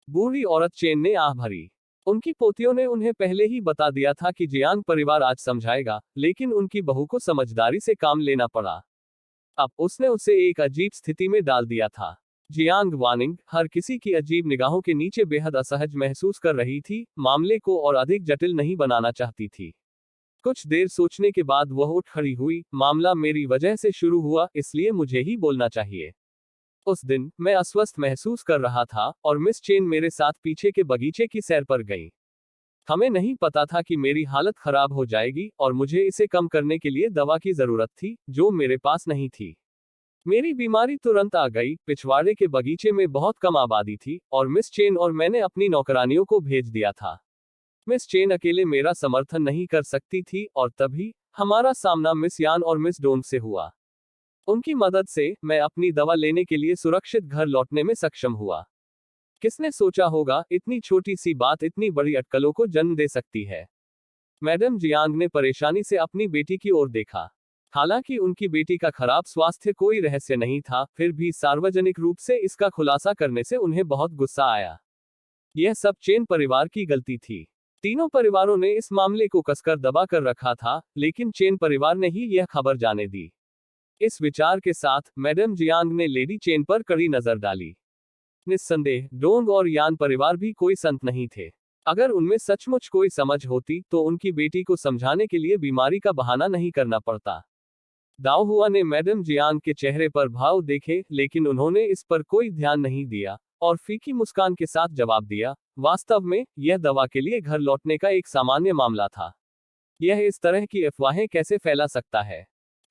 बूढ़ी औरत चेन ने आह भरी। उनकी पोतियों ने उन्हें पहले ही बता दिया था कि जियांग परिवार आज समझाएगा, लेकिन उनकी बहू को समझदारी से काम लेना पड़ा। अब उसने उसे एक अजीब स्थिति में डाल दिया था। जियांग वानिंग हर किसी की अजीब निगाहों के नीचे बेहद असहज महसूस कर रही थी, मामले को और अधिक जटिल नहीं बनाना चाहती थी। कुछ देर सोचने के बाद वह उठ खड़ी हुई। मामला मेरी वजह से शुरू हुआ, इसलिए मुझे ही बोलना चाहिए। उस दिन मैं अस्वस्थ महसूस कर रहा था और मिस चेन मेरे साथ पीछे के बगीचे की सैर पर गई। हमें नहीं पता था कि मेरी हालत खराब हो जाएगी और मुझे इसे कम करने के लिए दवा की जरूरत थी, जो मेरे पास नहीं थी। मेरी बीमारी तुरंत आ गई। पिछवाड़े के बगीचे में बहुत कम आबादी थी और मिस चेन और मैंने अपनी नौकरानियों को भेज दिया था। मिस चेन अकेले मेरा समर्थन नहीं कर सकती थी और तभी हमारा सामना मिस यान और मिस डोंग से हुआ। उनकी मदद से मैं अपनी दवा लेने के लिए सुरक्षित घर लौटने में सक्षम हुआ। किसने सोचा होगा इतनी छोटी सी बात इतनी बड़ी अटकलों को जन्म दे सकती है। मैडम जियांग ने परेशानी से अपनी बेटी की ओर देखा। हालांकि उनकी बेटी का खराब स्वास्थ्य कोई रहस्य नहीं था, फिर भी सार्वजनिक रूप से इसका खुलासा करने से उन्हें बहुत गुस्सा आया। यह सब चेन परिवार की गलती थी। तीनों परिवारों ने इस मामले को कसकर दबा कर रखा था, लेकिन चेन परिवार ने ही यह खबर जाने दी। इस विचार के साथ मैडम जियांग ने लेडी चेन पर कड़ी नजर डाली। निस्संदेह डोंग और यान परिवार भी कोई संत नहीं थे। अगर उनमें सचमुच कोई समझ होती तो उनकी बेटी को समझाने के लिए बीमारी का बहाना नहीं करना पड़ता। दाओ हुआ ने मैडम जियांग के चेहरे पर भाव देखे, लेकिन उन्होंने इस पर कोई ध्यान नहीं दिया और फीकी मुस्कान के साथ जवाब दिया, वास्तव में यह दवा के लिए घर लौटने का एक सामान्य मामला था। यह इस तरह की अफवाहें कैसे फैला सकता है?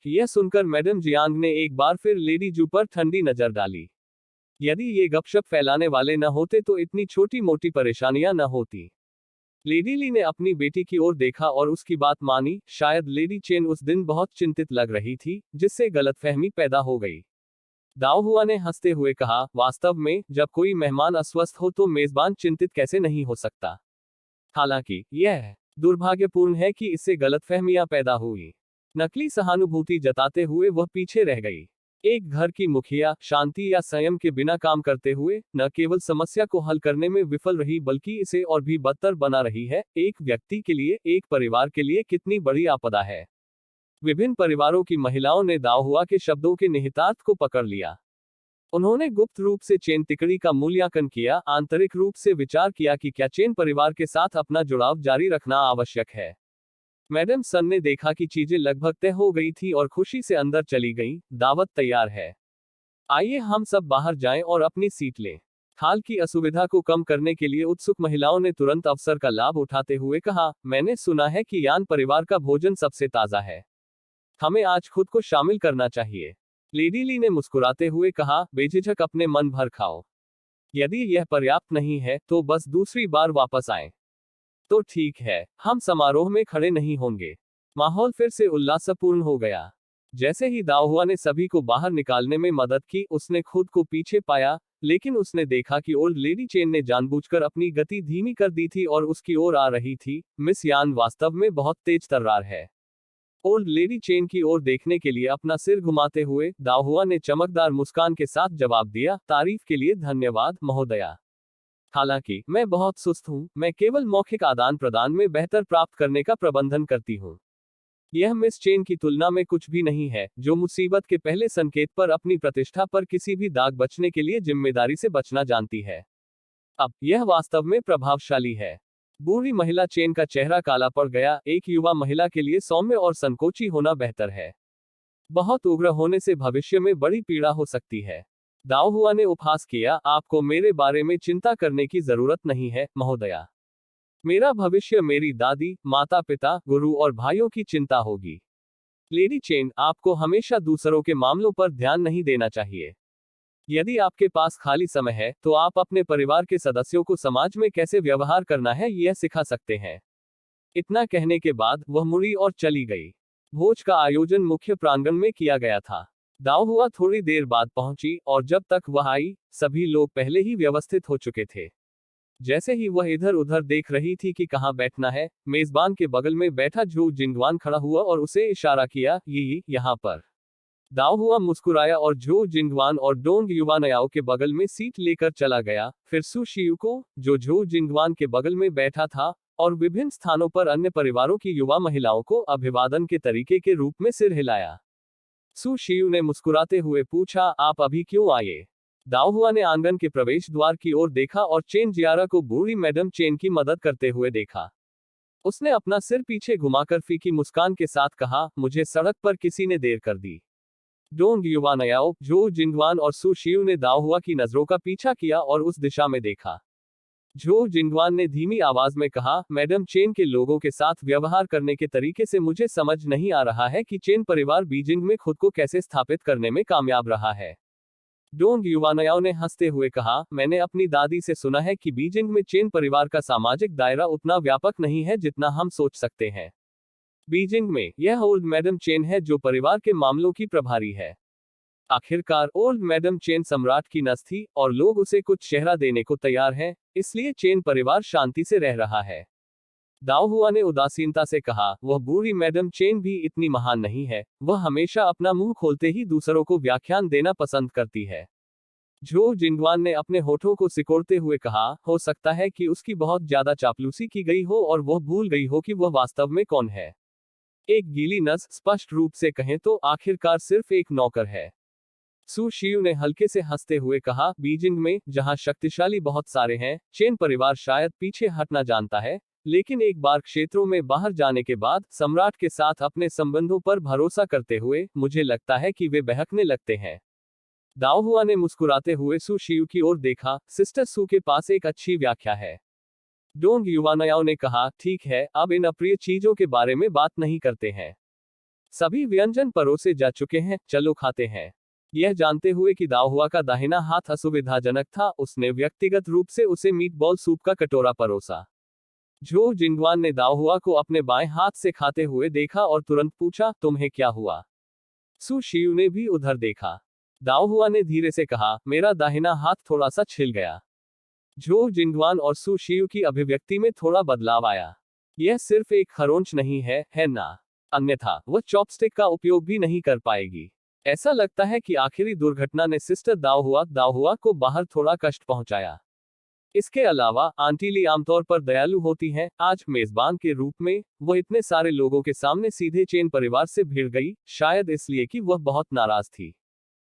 यह सुनकर मैडम जियांग ने एक बार फिर लेडी जू पर ठंडी नजर डाली। यदि ये गपशप फैलाने वाले न होते तो इतनी छोटी मोटी परेशानियां न होती। लेडी ली ने अपनी बेटी की ओर देखा और उसकी बात मानी। शायद लेडी चेन उस दिन बहुत चिंतित लग रही थी, जिससे गलतफहमी पैदा हो गई। दाओ हुआ ने हंसते हुए कहा, वास्तव में जब कोई मेहमान अस्वस्थ हो तो मेजबान चिंतित कैसे नहीं हो सकता। हालांकि यह दुर्भाग्यपूर्ण है कि इससे गलतफहमियां पैदा हुई। नकली सहानुभूति जताते हुए वह पीछे रह गई। एक घर की मुखिया शांति या संयम के बिना काम करते हुए न केवल समस्या को हल करने में विफल रही बल्कि इसे और भी बदतर बना रही है। एक व्यक्ति के लिए, एक परिवार के लिए कितनी बड़ी आपदा है। विभिन्न परिवारों की महिलाओं ने दाओ हुआ के शब्दों के निहितार्थ को पकड़ लिया। उन्होंने गुप्त रूप से चेन तिकड़ी का मूल्यांकन किया, आंतरिक रूप से विचार किया कि क्या चेन परिवार के साथ अपना जुड़ाव जारी रखना आवश्यक है। मैडम सन ने देखा कि चीजें लगभग तय हो गई थी और खुशी से अंदर चली गई। दावत तैयार है, आइए हम सब बाहर जाएं और अपनी सीट लें। हाल की असुविधा को कम करने के लिए उत्सुक महिलाओं ने तुरंत अवसर का लाभ उठाते हुए कहा, मैंने सुना है कि यान परिवार का भोजन सबसे ताजा है, हमें आज खुद को शामिल करना चाहिए। लेडी ली ने मुस्कुराते हुए कहा, बेझिझक अपने मन भर खाओ। यदि यह पर्याप्त नहीं है तो बस दूसरी बार वापस आएं। तो ठीक है, हम समारोह में खड़े नहीं होंगे। माहौल फिर से उल्लासपूर्ण हो गया। जैसे ही दाओहुआ ने सभी को बाहर निकालने में मदद की, उसने खुद को पीछे पाया, लेकिन उसने देखा कि ओल्ड लेडी चेन ने जानबूझकर अपनी गति धीमी कर दी थी और उसकी ओर आ रही थी। मिस यान वास्तव में बहुत तेज तर्रार है। ओल्ड लेडी चेन की ओर देखने के लिए अपना सिर घुमाते हुए दाओहुआ ने चमकदार मुस्कान के साथ जवाब दिया, तारीफ के लिए धन्यवाद महोदया। हालांकि मैं बहुत सुस्त हूं, मैं केवल मौखिक आदान प्रदान में बेहतर प्राप्त करने का प्रबंधन करती हूं। यह मिस चेन की तुलना में कुछ भी नहीं है, जो मुसीबत के पहले संकेत पर अपनी प्रतिष्ठा पर किसी भी दाग बचने के लिए जिम्मेदारी से बचना जानती है। अब यह वास्तव में प्रभावशाली है। बूढ़ी महिला चेन का चेहरा काला पड़ गया। एक युवा महिला के लिए सौम्य और संकोची होना बेहतर है। बहुत उग्र होने से भविष्य में बड़ी पीड़ा हो सकती है। दाओहुआ ने उपहास किया, आपको मेरे बारे में चिंता करने की जरूरत नहीं है महोदया। मेरा भविष्य मेरी दादी, माता पिता, गुरु और भाइयों की चिंता होगी। लेडी चेन, आपको हमेशा दूसरों के मामलों पर ध्यान नहीं देना चाहिए। यदि आपके पास खाली समय है तो आप अपने परिवार के सदस्यों को समाज में कैसे व्यवहार करना है यह सिखा सकते हैं। इतना कहने के बाद वह मुड़ी और चली गई। भोज का आयोजन मुख्य प्रांगण में किया गया था। दाओहुआ थोड़ी देर बाद पहुंची और जब तक वह आई, सभी लोग पहले ही व्यवस्थित हो चुके थे। जैसे ही वह इधर उधर देख रही थी कि कहां बैठना है, मेजबान के बगल में बैठा झू जिंगवान खड़ा हुआ और उसे इशारा किया, ये यहाँ पर। दाओहुआ मुस्कुराया और झू जिंगवान और डोंग युवानयाओ के बगल में सीट लेकर चला गया। फिर सु शियू को, जो झू जिंगवान के बगल में बैठा था, और विभिन्न स्थानों पर अन्य परिवारों की युवा महिलाओं को अभिवादन के तरीके के रूप में सिर हिलाया। सु शियू ने मुस्कुराते हुए पूछा, आप अभी क्यों आए? दाओहुआ ने आंगन के प्रवेश द्वार की ओर देखा और चेन जियारा को बूढ़ी मैडम चेन की मदद करते हुए देखा। उसने अपना सिर पीछे घुमाकर फीकी मुस्कान के साथ कहा, मुझे सड़क पर किसी ने देर कर दी। डोंग युवानयाओ, झू जिंगवान और सु शियू ने दाओहुआ की नजरों का पीछा किया और उस दिशा में देखा। झू जिंगवान ने धीमी आवाज में कहा, मैडम चेन के लोगों के साथ व्यवहार करने के तरीके से मुझे समझ नहीं आ रहा है कि चेन परिवार बीजिंग में खुद को कैसे स्थापित करने में कामयाब रहा है। डोंग युवानयाओ ने हंसते हुए कहा, मैंने अपनी दादी से सुना है कि बीजिंग में चेन परिवार का सामाजिक दायरा उतना व्यापक नहीं है जितना हम सोच सकते हैं। बीजिंग में यह ओल्ड मैडम चेन है जो परिवार के मामलों की प्रभारी है। आखिरकार ओल्ड मैडम चेन सम्राट की नस थी और लोग उसे कुछ चेहरा देने को तैयार हैं, इसलिए चेन परिवार शांति से रह रहा है। दाओहुआ ने उदासीनता से कहा, वह बूढ़ी मैडम चेन भी इतनी महान नहीं है, वह हमेशा अपना मुंह खोलते ही दूसरों को व्याख्यान देना पसंद करती है। झू जिंगवान ने अपने होठों को सिकोड़ते हुए कहा, हो सकता है कि उसकी बहुत ज्यादा चापलूसी की गई हो और वह भूल गई हो कि वह वास्तव में कौन है। एक गीली नस, स्पष्ट रूप से कहें तो आखिरकार सिर्फ एक नौकर है। सु शियू ने हल्के से हंसते हुए कहा, बीजिंग में, जहां शक्तिशाली बहुत सारे हैं, चेन परिवार शायद पीछे हटना जानता है, लेकिन एक बार क्षेत्रों में बाहर जाने के बाद, सम्राट के साथ अपने संबंधों पर भरोसा करते हुए, मुझे लगता है कि वे बहकने लगते हैं। दाओहुआ ने मुस्कुराते हुए सु शियू की ओर देखा, सिस्टर सु के पास एक अच्छी व्याख्या है। डोंग युवानयाओ ने कहा, ठीक है, अब इन अप्रिय चीजों के बारे में बात नहीं करते हैं। सभी व्यंजन परोसे जा चुके हैं, चलो खाते हैं। यह जानते हुए कि दाओहुआ का दाहिना हाथ असुविधाजनक था, उसने व्यक्तिगत रूप से उसे मीटबॉल सूप का कटोरा परोसा। झू जिंगवान ने दाओहुआ को अपने बाएं हाथ से खाते हुए देखा और तुरंत पूछा, तुम्हें क्या हुआ? सु शियू ने भी उधर देखा। दाओहुआ ने धीरे से कहा, मेरा दाहिना हाथ थोड़ा सा छिल गया। झू जिंगवान और सु शियू की अभिव्यक्ति में थोड़ा बदलाव आया। यह सिर्फ एक खरोंच नहीं है ना? अन्यथा वह चॉपस्टिक का उपयोग भी नहीं कर पाएगी। ऐसा लगता है कि आखिरी दुर्घटना ने सिस्टर दाओहुआ को बाहर थोड़ा कष्ट पहुंचाया। इसके अलावा आंटी ली आमतौर पर दयालु होती हैं, आज मेजबान के रूप में वह इतने सारे लोगों के सामने सीधे चेन परिवार से भिड़ गई, शायद इसलिए कि वह बहुत नाराज थी।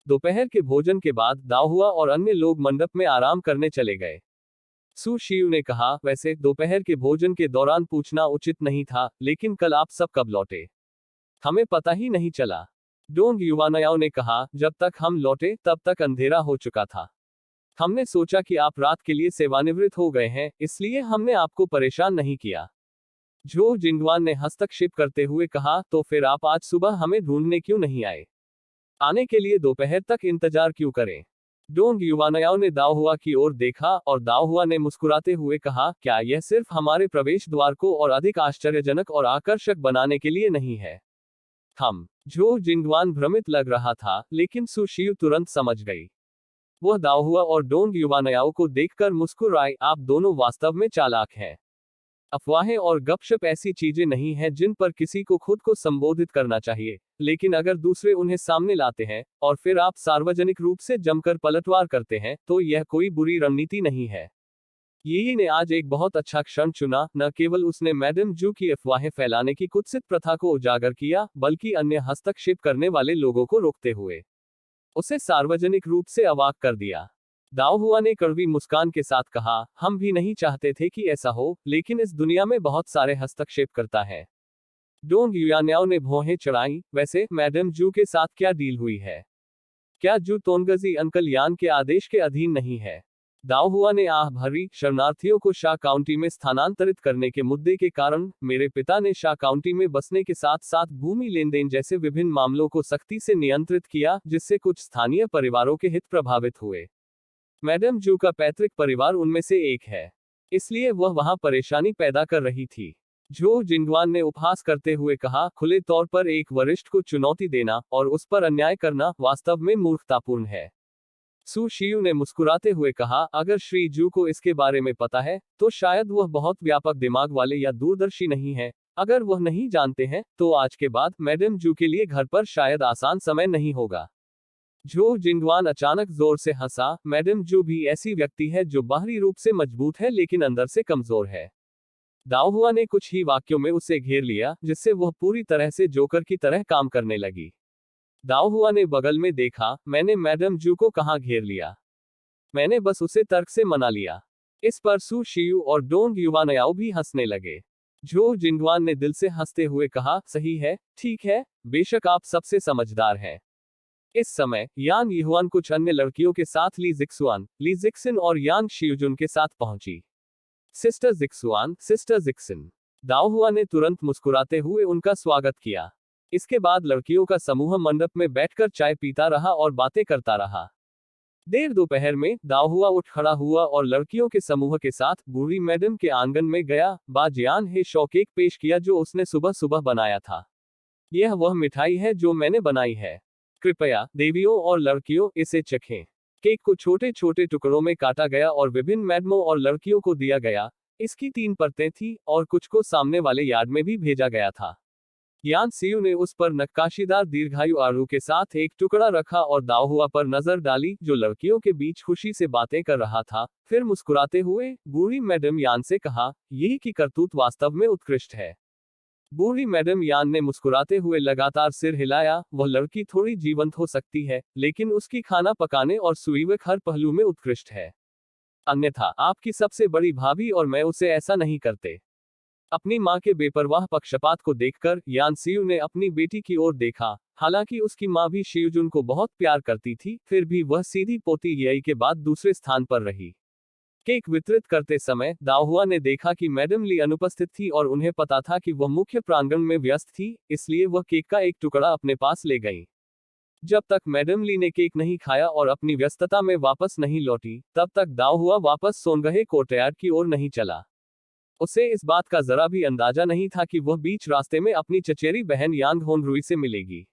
दोपहर के भोजन के बाद दाओहुआ और अन्य लोग मंडप में आराम करने चले गए। सु शियू ने कहा, वैसे दोपहर के भोजन के दौरान पूछना उचित नहीं था, लेकिन कल आप सब कब लौटे? हमें पता ही नहीं चला। डोंग युवानयाओ ने कहा, जब तक हम लौटे तब तक अंधेरा हो चुका था। हमने सोचा कि आप रात के लिए सेवानिवृत्त हो गए हैं, इसलिए हमने आपको परेशान नहीं किया। झो जिंगवान ने हस्तक्षेप करते हुए कहा, तो फिर आप आज सुबह हमें ढूंढने क्यों नहीं आए? आने के लिए दोपहर तक इंतजार क्यों करें? डोंग युवानयाओ ने दाओहुआ की ओर देखा और दाओहुआ ने मुस्कुराते हुए कहा, क्या यह सिर्फ हमारे प्रवेश द्वार को और अधिक आश्चर्यजनक और आकर्षक बनाने के लिए नहीं है? हम झो जिंगवान भ्रमित लग रहा था, लेकिन सु शियू तुरंत समझ गई। वह दाओहुआ और डोंग युवानयाओ को देखकर मुस्कुराई, आप दोनों वास्तव में चालाक हैं। अफवाहें और गपशप ऐसी चीजें नहीं हैं जिन पर किसी को खुद को संबोधित करना चाहिए, लेकिन अगर दूसरे उन्हें सामने लाते हैं और फिर आप सार्वजनिक रूप से जमकर पलटवार करते हैं, तो यह कोई बुरी रणनीति नहीं है। यी ने आज एक बहुत अच्छा क्षण चुना, न केवल उसने मैडम जू की अफवाहें फैलाने की कुत्सित प्रथा को उजागर किया, बल्कि अन्य हस्तक्षेप करने वाले लोगों को रोकते हुए उसे सार्वजनिक रूप से अवाक कर दिया। दाओहुआ ने कड़वी मुस्कान के साथ कहा, हम भी नहीं चाहते थे कि ऐसा हो, लेकिन इस दुनिया में बहुत सारे हस्तक्षेप करता है। डोंग युयान्याओ ने भौहें चढ़ाई, वैसे मैडम जू के साथ क्या डील हुई है? क्या जू तोनगजी अंकल यान के आदेश के अधीन नहीं है? दाओहुआ ने आह भरी, शरणार्थियों को शा काउंटी में स्थानांतरित करने के मुद्दे के कारण मेरे पिता ने शा काउंटी में बसने के साथ साथ भूमि लेनदेन जैसे विभिन्न मामलों को सख्ती से नियंत्रित किया, जिससे कुछ स्थानीय परिवारों के हित प्रभावित हुए। मैडम जू का पैतृक परिवार उनमें से एक है, इसलिए वह वहां परेशानी पैदा कर रही थी। झो जिंगवान ने उपहास करते हुए कहा, खुले तौर पर एक वरिष्ठ को चुनौती देना और उस पर अन्याय करना वास्तव में मूर्खतापूर्ण है। सु शियू ने मुस्कुराते हुए कहा, अगर श्री जू को इसके बारे में पता है, तो शायद वह बहुत व्यापक दिमाग वाले या दूरदर्शी नहीं है। अगर वह नहीं जानते हैं, तो आज के बाद मैडम जू के लिए घर पर शायद आसान समय नहीं होगा। झो जिंगवान अचानक जोर से हंसा, मैडम जू भी ऐसी व्यक्ति है जो बाहरी रूप से मजबूत है लेकिन अंदर से कमजोर है। दाओहुआ ने कुछ ही वाक्यों में उसे घेर लिया, जिससे वह पूरी तरह से जोकर की तरह काम करने लगी। दाओहुआ ने बगल में देखा, मैंने मैडम जू को कहाँ घेर लिया? मैंने बस उसे तर्क से मना लिया। इस पर सु शियू और डोंग युवानयाओ भी हंसने लगे। झो जिंगवान ने दिल से हंसते हुए कहा, सही है, ठीक है, बेशक आप सबसे समझदार हैं। इस समय यान यहुआन कुछ अन्य लड़कियों के साथ ली जिक्सुआन, ली जिक्सिन और यांग शियुजुन के साथ पहुंची। Sister जिक्सुआन, sister जिक्सिन। दाओहुआ ने तुरंत मुस्कुराते हुए उनका स्वागत किया। इसके बाद लड़कियों का समूह मंडप में बैठकर चाय पीता रहा और बातें करता रहा। देर दोपहर में दाओहुआ उठ खड़ा हुआ और लड़कियों के समूह के साथ बूढ़ी मैडम के आंगन में गया। बाजियान हे शौ केक पेश किया जो उसने सुबह सुबह बनाया था। यह वह मिठाई है जो मैंने बनाई है। कृपया देवियों और लड़कियों, इसे चखें। केक को छोटे छोटे टुकड़ों में काटा गया और विभिन्न मैडमों और लड़कियों को दिया गया। इसकी 3 परतें थी और कुछ को सामने वाले यार्ड में भी भेजा गया था। यान सियू ने उस पर नक्काशीदार दीर्घायु आड़ू के साथ एक टुकड़ा रखा और दाओहुआ पर नजर डाली, जो लड़कियों के बीच खुशी से बातें कर रहा था। फिर मुस्कुराते हुए बूढ़ी मैडम यान से कहा, यही की करतूत वास्तव में उत्कृष्ट है। बूढ़ी मैडम यान ने मुस्कुराते हुए लगातार सिर हिलाया। वह लड़की थोड़ी जीवंत हो सकती है, लेकिन उसकी खाना पकाने और सुईवक हर पहलू में उत्कृष्ट है। अन्यथा आपकी सबसे बड़ी भाभी और मैं उसे ऐसा नहीं करते। अपनी मां के बेपरवाह पक्षपात को देखकर यान सियू ने अपनी बेटी की ओर देखा। हालांकि उसकी मां भी शियुजुन को बहुत प्यार करती थी, फिर भी वह सीधी पोती यई के बाद दूसरे स्थान पर रही। केक वितरित करते समय दाओहुआ ने देखा कि मैडम ली अनुपस्थित थी और उन्हें पता था कि वह मुख्य प्रांगण में व्यस्त थी, इसलिए वह केक का एक टुकड़ा अपने पास ले गई। जब तक मैडम ली ने केक नहीं खाया और अपनी व्यस्तता में वापस नहीं लौटी, तब तक दाओहुआ वापस सोनगहे कोर्टयार्ड की ओर नहीं चला। उसे इस बात का जरा भी अंदाजा नहीं था कि वह बीच रास्ते में अपनी चचेरी बहन यांग होनरुई से मिलेगी।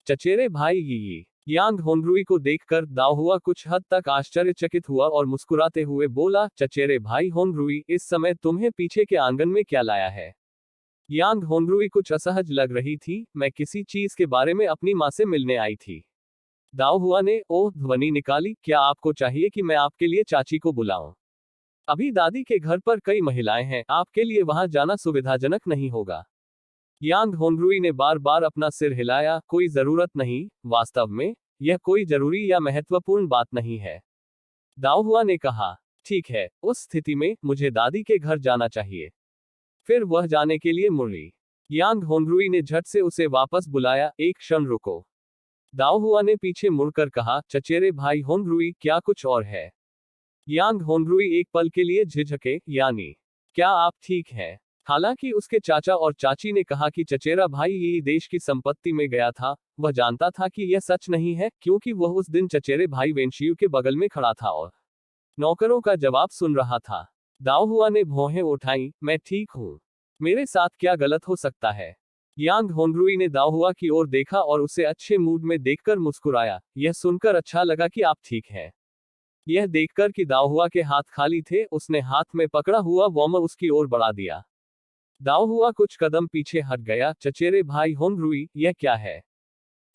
चचेरे भाई यी यांग होनरुई को देखकर दाओहुआ कुछ हद तक आश्चर्यचकित हुआ और मुस्कुराते हुए बोला, चचेरे भाई होनरुई, इस समय तुम्हें पीछे के आंगन में क्या लाया है? यांग होनरुई कुछ असहज लग रही थी। मैं किसी चीज के बारे में अपनी माँ से मिलने आई थी। दाओहुआ ने ओह ध्वनि निकाली, क्या आपको चाहिए कि मैं आपके लिए चाची को बुलाऊं? अभी दादी के घर पर कई महिलाएं हैं, आपके लिए वहां जाना सुविधाजनक नहीं होगा। यांग होनरुई ने बार बार अपना सिर हिलाया, कोई जरूरत नहीं, वास्तव में यह कोई जरूरी या महत्वपूर्ण बात नहीं है। दाओहुआ ने कहा, ठीक है, उस स्थिति में मुझे दादी के घर जाना चाहिए। फिर वह जाने के लिए मुड़ी। यांग होंगरुई ने झट से उसे वापस बुलाया, एक क्षण रुको। दाओहुआ ने पीछे मुड़कर कहा, चचेरे भाई होंगरुई, क्या कुछ और है? यांग होंगरुई एक पल के लिए झिझके, यानी क्या आप ठीक हैं? हालांकि उसके चाचा और चाची ने कहा कि चचेरा भाई यही देश की संपत्ति में गया था, वह जानता था कि यह सच नहीं है, क्योंकि वह उस दिन चचेरे भाई वेनशियू के बगल में खड़ा था और नौकरों का जवाब सुन रहा था। दाओहुआ ने भौहें उठाई, मैं ठीक हूं। मेरे साथ क्या गलत हो सकता है? यांग होंगरुई ने दाओहुआ की ओर देखा और उसे अच्छे मूड में देखकर मुस्कुराया, यह सुनकर अच्छा लगा कि आप ठीक हैं। यह देखकर कि दाओहुआ के हाथ खाली थे, उसने हाथ में पकड़ा हुआ वॉर्मर उसकी ओर बढ़ा दिया। दाओहुआ कुछ कदम पीछे हट गया, चचेरे भाई होंगरुई, यह क्या है?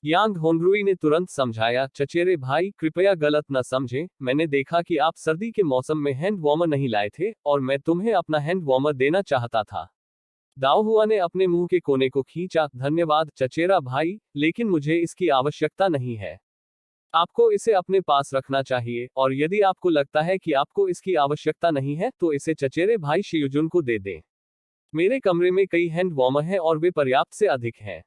यांग होंगरुई ने तुरंत समझाया, चचेरे भाई, कृपया गलत न समझें, मैंने देखा कि आप सर्दी के मौसम में हैंड वार्मर नहीं लाए थे, और मैं तुम्हें अपना हैंड वार्मर देना चाहता था। दाओहुआ ने अपने मुंह के कोने को खींचा, धन्यवाद चचेरा भाई, लेकिन मुझे इसकी आवश्यकता नहीं है। आपको इसे अपने पास रखना चाहिए, और यदि आपको लगता है कि आपको इसकी आवश्यकता नहीं है, तो इसे चचेरे भाई शियुजुन को दे दें। मेरे कमरे में कई हैंड वार्मर हैं और वे पर्याप्त से अधिक हैं।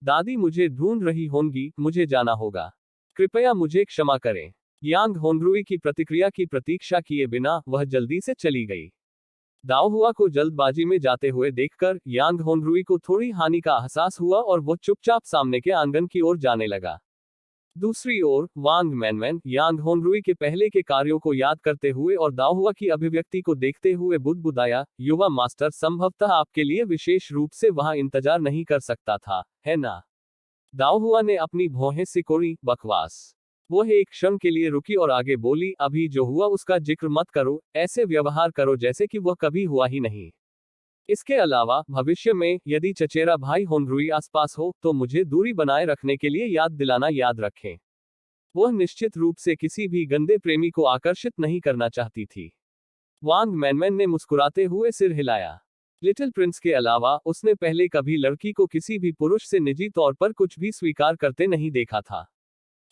दादी मुझे ढूंढ रही होंगी, मुझे जाना होगा। कृपया मुझे क्षमा करें। यांग होंगरुई की प्रतिक्रिया की प्रतीक्षा किए बिना वह जल्दी से चली गई। दाओहुआ को जल्दबाजी में जाते हुए देखकर यांग होंगरुई को थोड़ी हानि का एहसास हुआ और वो चुपचाप सामने के आंगन की ओर जाने लगा। दूसरी ओर वांग मैनमैन यांग होंगरुई के पहले के कार्यों को याद करते हुए और दाओहुआ की अभिव्यक्ति को देखते हुए बुदबुदाया, युवा मास्टर, संभवतः आपके लिए विशेष रूप से वहां इंतजार नहीं कर सकता था, है ना? दाओहुआ ने अपनी भौहें सिकोड़ी, बकवास। वह एक क्षण के लिए रुकी और आगे बोली, अभी जो हुआ उसका जिक्र मत करो, ऐसे व्यवहार करो जैसे कि वह कभी हुआ ही नहीं। इसके अलावा भविष्य में यदि चचेरा भाई होंगरुई आसपास हो, तो मुझे दूरी बनाए रखने के लिए याद दिलाना याद रखें। वह निश्चित रूप से किसी भी गंदे प्रेमी को आकर्षित नहीं करना चाहती थी। वांग मैनमैन ने मुस्कुराते हुए सिर हिलाया। लिटिल प्रिंस के अलावा उसने पहले कभी लड़की को किसी भी पुरुष से निजी तौर पर कुछ भी स्वीकार करते नहीं देखा था।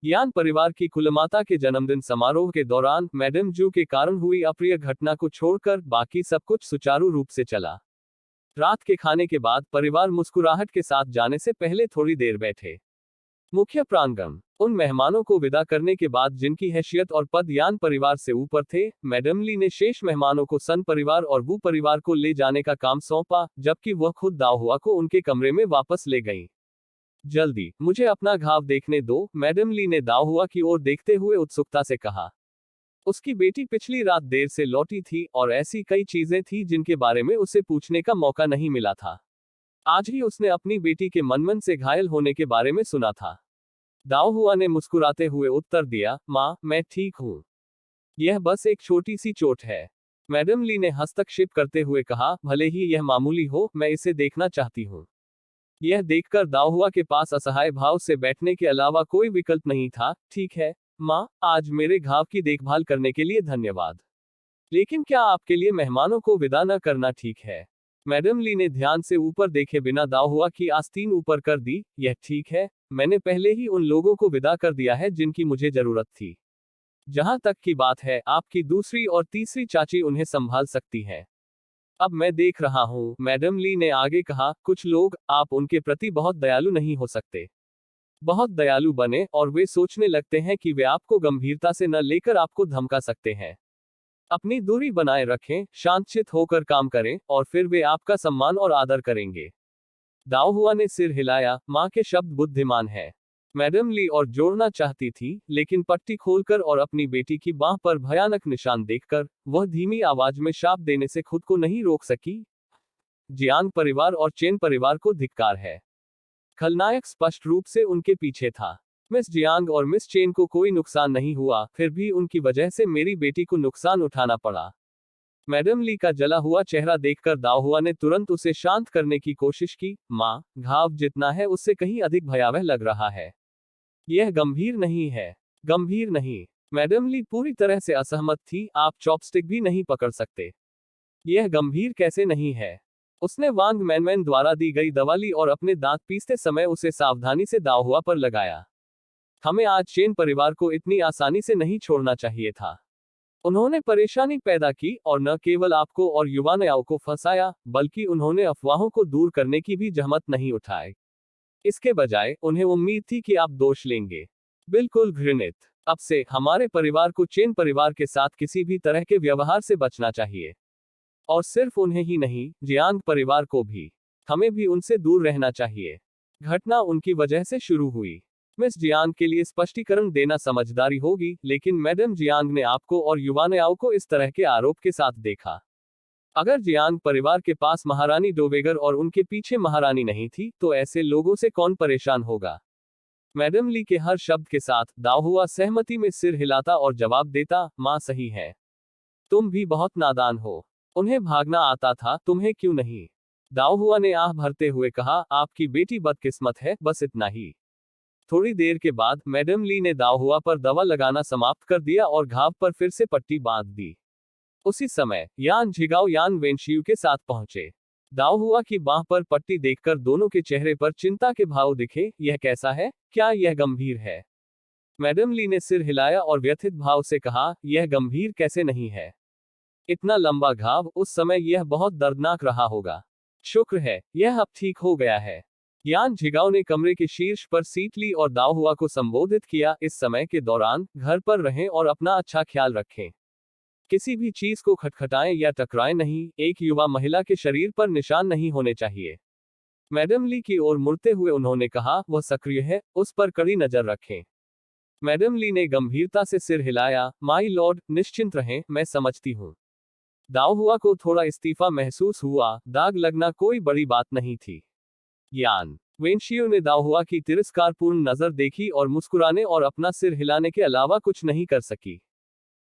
यान परिवार की कुलमाता के जन्मदिन समारोह के दौरान मैडम जू के कारण हुई अप्रिय घटना को छोड़कर बाकी सब कुछ सुचारू रूप से चला। रात के खाने के बाद परिवार मुस्कुराहट के साथ जाने से पहले थोड़ी देर बैठे। मुख्य प्रांगण। उन मेहमानों को विदा करने के बाद जिनकी हैसियत और पद यान परिवार से ऊपर थे, मैडम ली ने शेष मेहमानों को सन परिवार और वू परिवार को ले जाने का काम सौंपा, जबकि वह खुद दाओहुआ को उनके कमरे में वापस ले गईं। जल्दी, मुझे अपना घाव देखने दो, मैडम ली ने दाओहुआ की ओर देखते हुए उत्सुकता से कहा। उसकी बेटी पिछली रात देर से लौटी थी और ऐसी कई चीजें थी जिनके बारे में उसे पूछने का मौका नहीं मिला था। आज ही उसने अपनी बेटी के मनमन से घायल होने के बारे में सुना था। दाओहुआ ने मुस्कुराते हुए उत्तर दिया, माँ, मैं ठीक हूँ। यह बस एक छोटी सी चोट है। मैडम ली ने हस्तक्षेप करते हुए कहा, भले ही यह मामूली हो, मैं इसे देखना चाहती हूँ। यह देखकर दाओहुआ के पास असहाय भाव से बैठने के अलावा कोई विकल्प नहीं था। ठीक है माँ, आज मेरे घाव की देखभाल करने के लिए धन्यवाद। लेकिन क्या आपके लिए मेहमानों को विदा न करना ठीक है? मैडम ली ने ध्यान से ऊपर देखे बिना दाओहुआ की आस्तीन ऊपर कर दी। यह ठीक है, मैंने पहले ही उन लोगों को विदा कर दिया है जिनकी मुझे जरूरत थी। जहां तक की बात है, आपकी दूसरी और तीसरी चाची उन्हें संभाल सकती हैं। अब मैं देख रहा हूं, मैडम ली ने आगे कहा, कुछ लोग, आप उनके प्रति बहुत दयालु नहीं हो सकते। बहुत दयालु बने और वे सोचने लगते हैं कि वे आपको गंभीरता से न लेकर आपको धमका सकते हैं। अपनी दूरी बनाए रखें, शांतचित्त होकर काम करें, और फिर वे आपका सम्मान और आदर करेंगे। दाओहुआ ने सिर हिलाया, मां के शब्द बुद्धिमान है। मैडम ली और जोड़ना चाहती थी, लेकिन पट्टी खोलकर और अपनी बेटी की बांह पर भयानक निशान देखकर वह धीमी आवाज में शाप देने से खुद को नहीं रोक सकी। जियांग परिवार और चेन परिवार को धिक्कार है। खलनायक स्पष्ट रूप से उनके पीछे था। मिस जियांग और मिस चेन को कोई नुकसान नहीं हुआ, फिर भी उनकी वजह से मेरी बेटी को नुकसान उठाना पड़ा। मैडम ली का जला हुआ चेहरा देखकर दाओहुआ ने तुरंत उसे शांत करने की कोशिश की। माँ, घाव जितना है उससे कहीं अधिक भयावह लग रहा है। यह गंभीर नहीं है। गंभीर नहीं। मैडम ली पूरी तरह से असहमत थी, आप चॉपस्टिक भी नहीं पकड़ सकते। यह गंभीर कैसे नहीं है? उसने वांग मैनमैन द्वारा दी गई दवा ली और अपने दांत पीसते समय उसे सावधानी से दाओहुआ पर लगाया। हमें आज चेन परिवार को इतनी आसानी से नहीं छोड़ना चाहिए था। उन्होंने परेशानी पैदा की और न केवल आपको और युवाओं को फंसाया, बल्कि उन्होंने अफवाहों को दूर करने की भी जहमत नहीं उठाई। इसके बजाय उन्हें उम्मीद थी कि आप दोष लेंगे। बिल्कुल घृणित। अब से हमारे परिवार को चेन परिवार के साथ किसी भी तरह के व्यवहार से बचना चाहिए। और सिर्फ उन्हें ही नहीं, जियांग परिवार को भी। हमें भी उनसे दूर रहना चाहिए। घटना उनकी वजह से शुरू हुई। मिस जियांग के लिए स्पष्टीकरण देना समझदारी होगी, लेकिन मैडम जियांग ने आपको और युवाओं को इस तरह के आरोप के साथ देखा। अगर जियांग परिवार के पास महारानी डोवेगर और उनके पीछे महारानी नहीं थी, तो ऐसे लोगों से कौन परेशान होगा? मैडम ली के हर शब्द के साथ दाओहुआ सहमति में सिर हिलाता और जवाब देता, मां सही है। तुम भी बहुत नादान हो। उन्हें भागना आता था, तुम्हें क्यों नहीं? दाओहुआ ने आह भरते हुए कहा, आपकी बेटी बदकिस्मत है, बस इतना ही। थोड़ी देर के बाद मैडम ली ने दाओहुआ पर दवा लगाना समाप्त कर दिया और घाव पर फिर से पट्टी बांध दी। उसी समय यान झिगाओ यान वेनशियू के साथ पहुंचे। दाओहुआ की बांह पर पट्टी देखकर दोनों के चेहरे पर चिंता के भाव दिखे। यह कैसा है? क्या यह गंभीर है? मैडम ली ने सिर हिलाया और व्यथित भाव से कहा, यह गंभीर कैसे नहीं है? इतना लंबा घाव, उस समय यह बहुत दर्दनाक रहा होगा। शुक्र है, यह अब ठीक हो गया है। यान झिगाओ ने कमरे के शीर्ष पर सीट ली और दाओहुआ को संबोधित किया, इस समय के दौरान घर पर रहें और अपना अच्छा ख्याल रखें। किसी भी चीज को खटखटाएं या टकराएं नहीं। एक युवा महिला के शरीर पर निशान नहीं होने चाहिए। मैडम ली की ओर मुड़ते हुए उन्होंने कहा, वह सक्रिय है, उस पर कड़ी नजर रखें। मैडम ली ने गंभीरता से सिर हिलाया, माई लॉर्ड, निश्चिंत रहें, मैं समझती हूँ। दाओहुआ को थोड़ा इस्तीफा महसूस हुआ। दाग लगना कोई बड़ी बात नहीं थी। यान वेनशियू ने दाओहुआ की तिरस्कारपूर्ण नजर देखी और मुस्कुराने और अपना सिर हिलाने के अलावा कुछ नहीं कर सकी।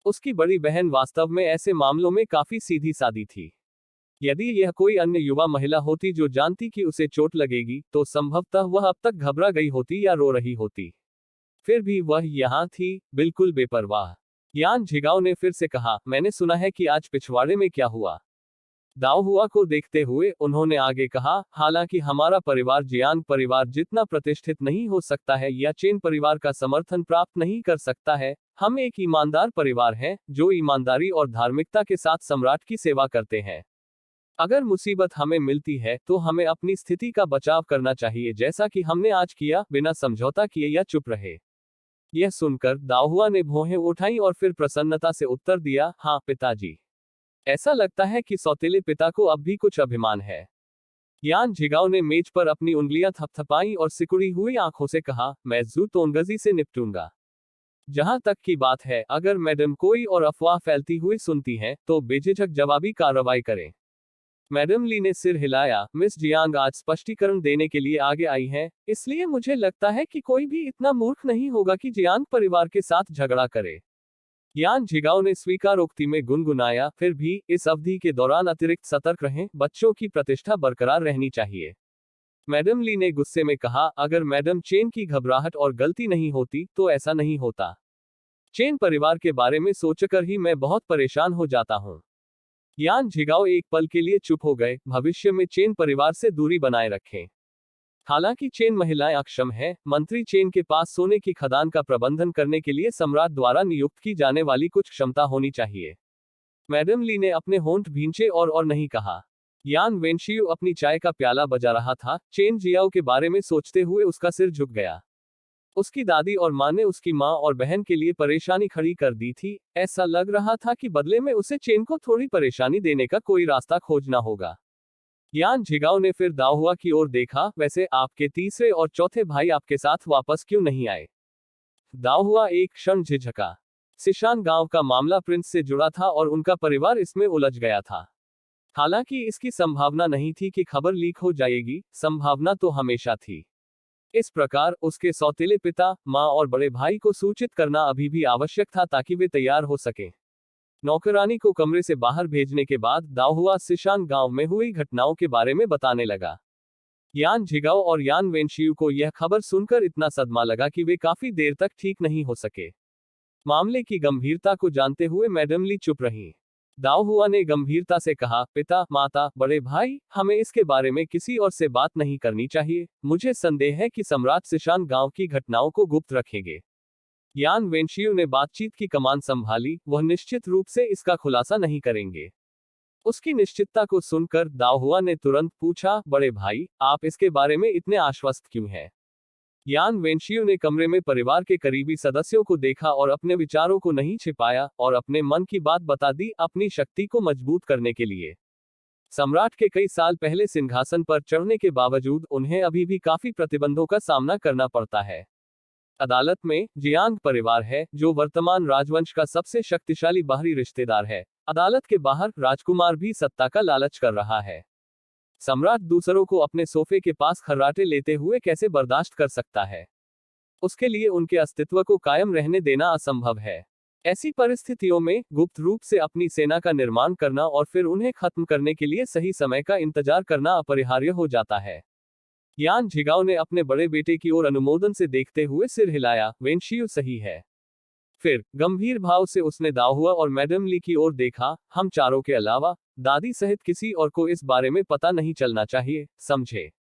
उसकी बड़ी बहन वास्तव में ऐसे मामलों में काफी सीधी सादी थी। यदि यह कोई अन्य युवा महिला होती जो जानती कि उसे चोट लगेगी, तो संभवतः वह अब तक घबरा गई होती या रो रही होती। फिर भी वह यहाँ थी, बिल्कुल बेपरवाह। यान झिगाओ ने फिर से कहा, मैंने सुना है कि आज पिछवाड़े में क्या हुआ। दाओहुआ को देखते हुए उन्होंने आगे कहा, हालांकि हमारा परिवार जियांग परिवार जितना प्रतिष्ठित नहीं हो सकता है या चेन परिवार का समर्थन प्राप्त नहीं कर सकता है, हम एक ईमानदार परिवार हैं, जो ईमानदारी और धार्मिकता के साथ सम्राट की सेवा करते हैं। अगर मुसीबत हमें मिलती है, तो हमें अपनी स्थिति का बचाव करना चाहिए, जैसा कि हमने आज किया, बिना समझौता किए या चुप रहे। यह सुनकर दाओहुआ ने भौहें उठाई और फिर प्रसन्नता से उत्तर दिया, हाँ पिताजी। ऐसा लगता है कि सौतेले पिता को अब भी कुछ अभिमान है। यान झिगाओ ने मेज पर अपनी उंगलियां थपथपाई और सिकुड़ी हुई आंखों से कहा, मैं जू तोंगजी से निपटूंगा। जहां तक की बात है, अगर मैडम कोई और अफवाह फैलती हुई सुनती हैं, तो बेझिझक जवाबी कार्रवाई करें। मैडम ली ने सिर हिलाया, मिस जियांग आज स्पष्टीकरण देने के लिए आगे आई हैं, इसलिए मुझे लगता है कि कोई भी इतना मूर्ख नहीं होगा कि जियांग परिवार के साथ झगड़ा करे। यान झिगाओ ने स्वीकारोक्ति में गुनगुनाया, फिर भी इस अवधि के दौरान अतिरिक्त सतर्क रहें, बच्चों की प्रतिष्ठा बरकरार रहनी चाहिए। मैडम ली ने गुस्से में कहा, अगर मैडम चेन की घबराहट और गलती नहीं होती, तो ऐसा नहीं होता। चेन परिवार के बारे में सोचकर ही मैं बहुत परेशान हो जाता हूँ। यान झिगाओ एक पल के लिए चुप हो गए। भविष्य में चेन परिवार से दूरी बनाए रखें। हालांकि चेन महिलाएं अक्षम है, मंत्री चेन के पास सोने की खदान का प्रबंधन करने के लिए सम्राट द्वारा नियुक्त की जाने वाली कुछ क्षमता होनी चाहिए। मैडम ली ने अपने होंठ भींचे और नहीं कहा। यान वेनशियू अपनी चाय का प्याला बजा रहा था। चेन जियाओ के बारे में सोचते हुए उसका सिर झुक गया। उसकी दादी और मां ने उसकी मां और बहन के लिए परेशानी खड़ी कर दी थी। ऐसा लग रहा था कि बदले में उसे चेन को थोड़ी परेशानी देने का कोई रास्ता खोजना होगा। यान झिगाओ ने फिर दाओहुआ की ओर देखा, वैसे आपके तीसरे और चौथे भाई आपके साथ वापस क्यों नहीं आए? दाओहुआ एक क्षण झिझका। सिशान गांव का मामला प्रिंस से जुड़ा था और उनका परिवार इसमें उलझ गया था। हालांकि इसकी संभावना नहीं थी कि खबर लीक हो जाएगी, संभावना तो हमेशा थी। इस प्रकार उसके सौतेले पिता, मां और बड़े भाई को सूचित करना अभी भी आवश्यक था ताकि वे तैयार हो सकें। नौकरानी को कमरे से बाहर भेजने के बाद दाओहुआ सिशान गांव में हुई घटनाओं के बारे में बताने लगा। यान झिगाओ और यान वेनशियू को यह खबर सुनकर इतना सदमा लगा कि वे काफी देर तक ठीक नहीं हो सके। मामले की गंभीरता को जानते हुए मैडम ली चुप रहीं। दाओहुआ ने गंभीरता से कहा, पिता, माता, बड़े भाई, हमें इसके बारे में किसी और से बात नहीं करनी चाहिए। मुझे संदेह है कि सम्राट सिशान गांव की घटनाओं को गुप्त रखेंगे। यान वेनशियू ने बातचीत की कमान संभाली, वह निश्चित रूप से इसका खुलासा नहीं करेंगे। उसकी निश्चितता को सुनकर दाओहुआ ने तुरंत पूछा, बड़े भाई, आप इसके बारे में इतने आश्वस्त क्यों हैं? यान वेनशियू ने कमरे में परिवार के करीबी सदस्यों को देखा और अपने विचारों को नहीं छिपाया और अपने मन की बात बता दी, अपनी शक्ति को मजबूत करने के लिए। सम्राट के कई साल पहले सिंहासन पर चढ़ने के बावजूद उन्हें अभी भी काफी प्रतिबंधों का सामना करना पड़ता है। अदालत में जियांग परिवार है, जो वर्तमान राजवंश का सबसे शक्तिशाली बाहरी रिश्तेदार है। अदालत के बाहर राजकुमार भी सत्ता का लालच कर रहा है। सम्राट दूसरों को अपने सोफे के पास खर्राटे लेते हुए कैसे बर्दाश्त कर सकता है? उसके लिए उनके अस्तित्व को कायम रहने देना असंभव है। ऐसी परिस्थितियों में गुप्त रूप से अपनी सेना का निर्माण करना और फिर उन्हें खत्म करने के लिए सही समय का इंतजार करना अपरिहार्य हो जाता है। यान झिगाओ ने अपने बड़े बेटे की ओर अनुमोदन से देखते हुए सिर हिलाया, वेनशियू सही है। फिर गंभीर भाव से उसने दाओहुआ और मैडम ली की ओर देखा, हम चारों के अलावा दादी सहित किसी और को इस बारे में पता नहीं चलना चाहिए, समझे?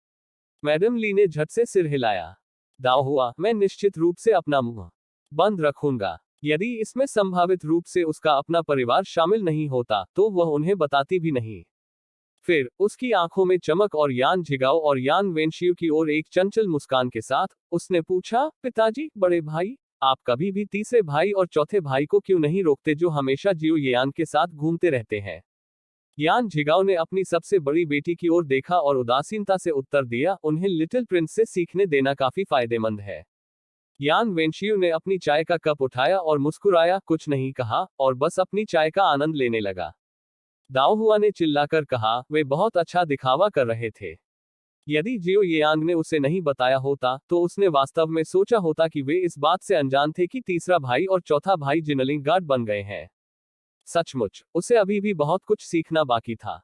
मैडम ली ने झट से सिर हिलाया। दाओहुआ, मैं निश्चित रूप से अपना मुंह बंद रखूंगा। यदि इसमें संभावित रूप से उसका अपना परिवार शामिल नहीं होता तो वह उन्हें बताती भी नहीं। फिर उसकी आंखों में चमक और यान झिगाओ और यान वेनशियू की ओर एक चंचल मुस्कान के साथ उसने पूछा, पिताजी, बड़े भाई, आप कभी भी तीसरे भाई और चौथे भाई को क्यों नहीं रोकते जो हमेशा जियो यान के साथ घूमते रहते हैं? यान झिगाओ ने अपनी सबसे बड़ी बेटी की ओर देखा और उदासीनता से उत्तर दिया, उन्हें लिटिल प्रिंस से सीखने देना काफी फायदेमंद है। यान वेनशियू ने अपनी चाय का कप उठाया और मुस्कुराया, कुछ नहीं कहा और बस अपनी चाय का आनंद लेने लगा। दाओहुआ ने चिल्लाकर कहा, वे बहुत अच्छा दिखावा कर रहे थे। यदि जियो येयांग ने उसे नहीं बताया होता तो उसने वास्तव में सोचा होता कि वे इस बात से अनजान थे कि तीसरा भाई और चौथा भाई जिनलिंग गार्ड बन गए हैं। सचमुच, उसे अभी भी बहुत कुछ सीखना बाकी था।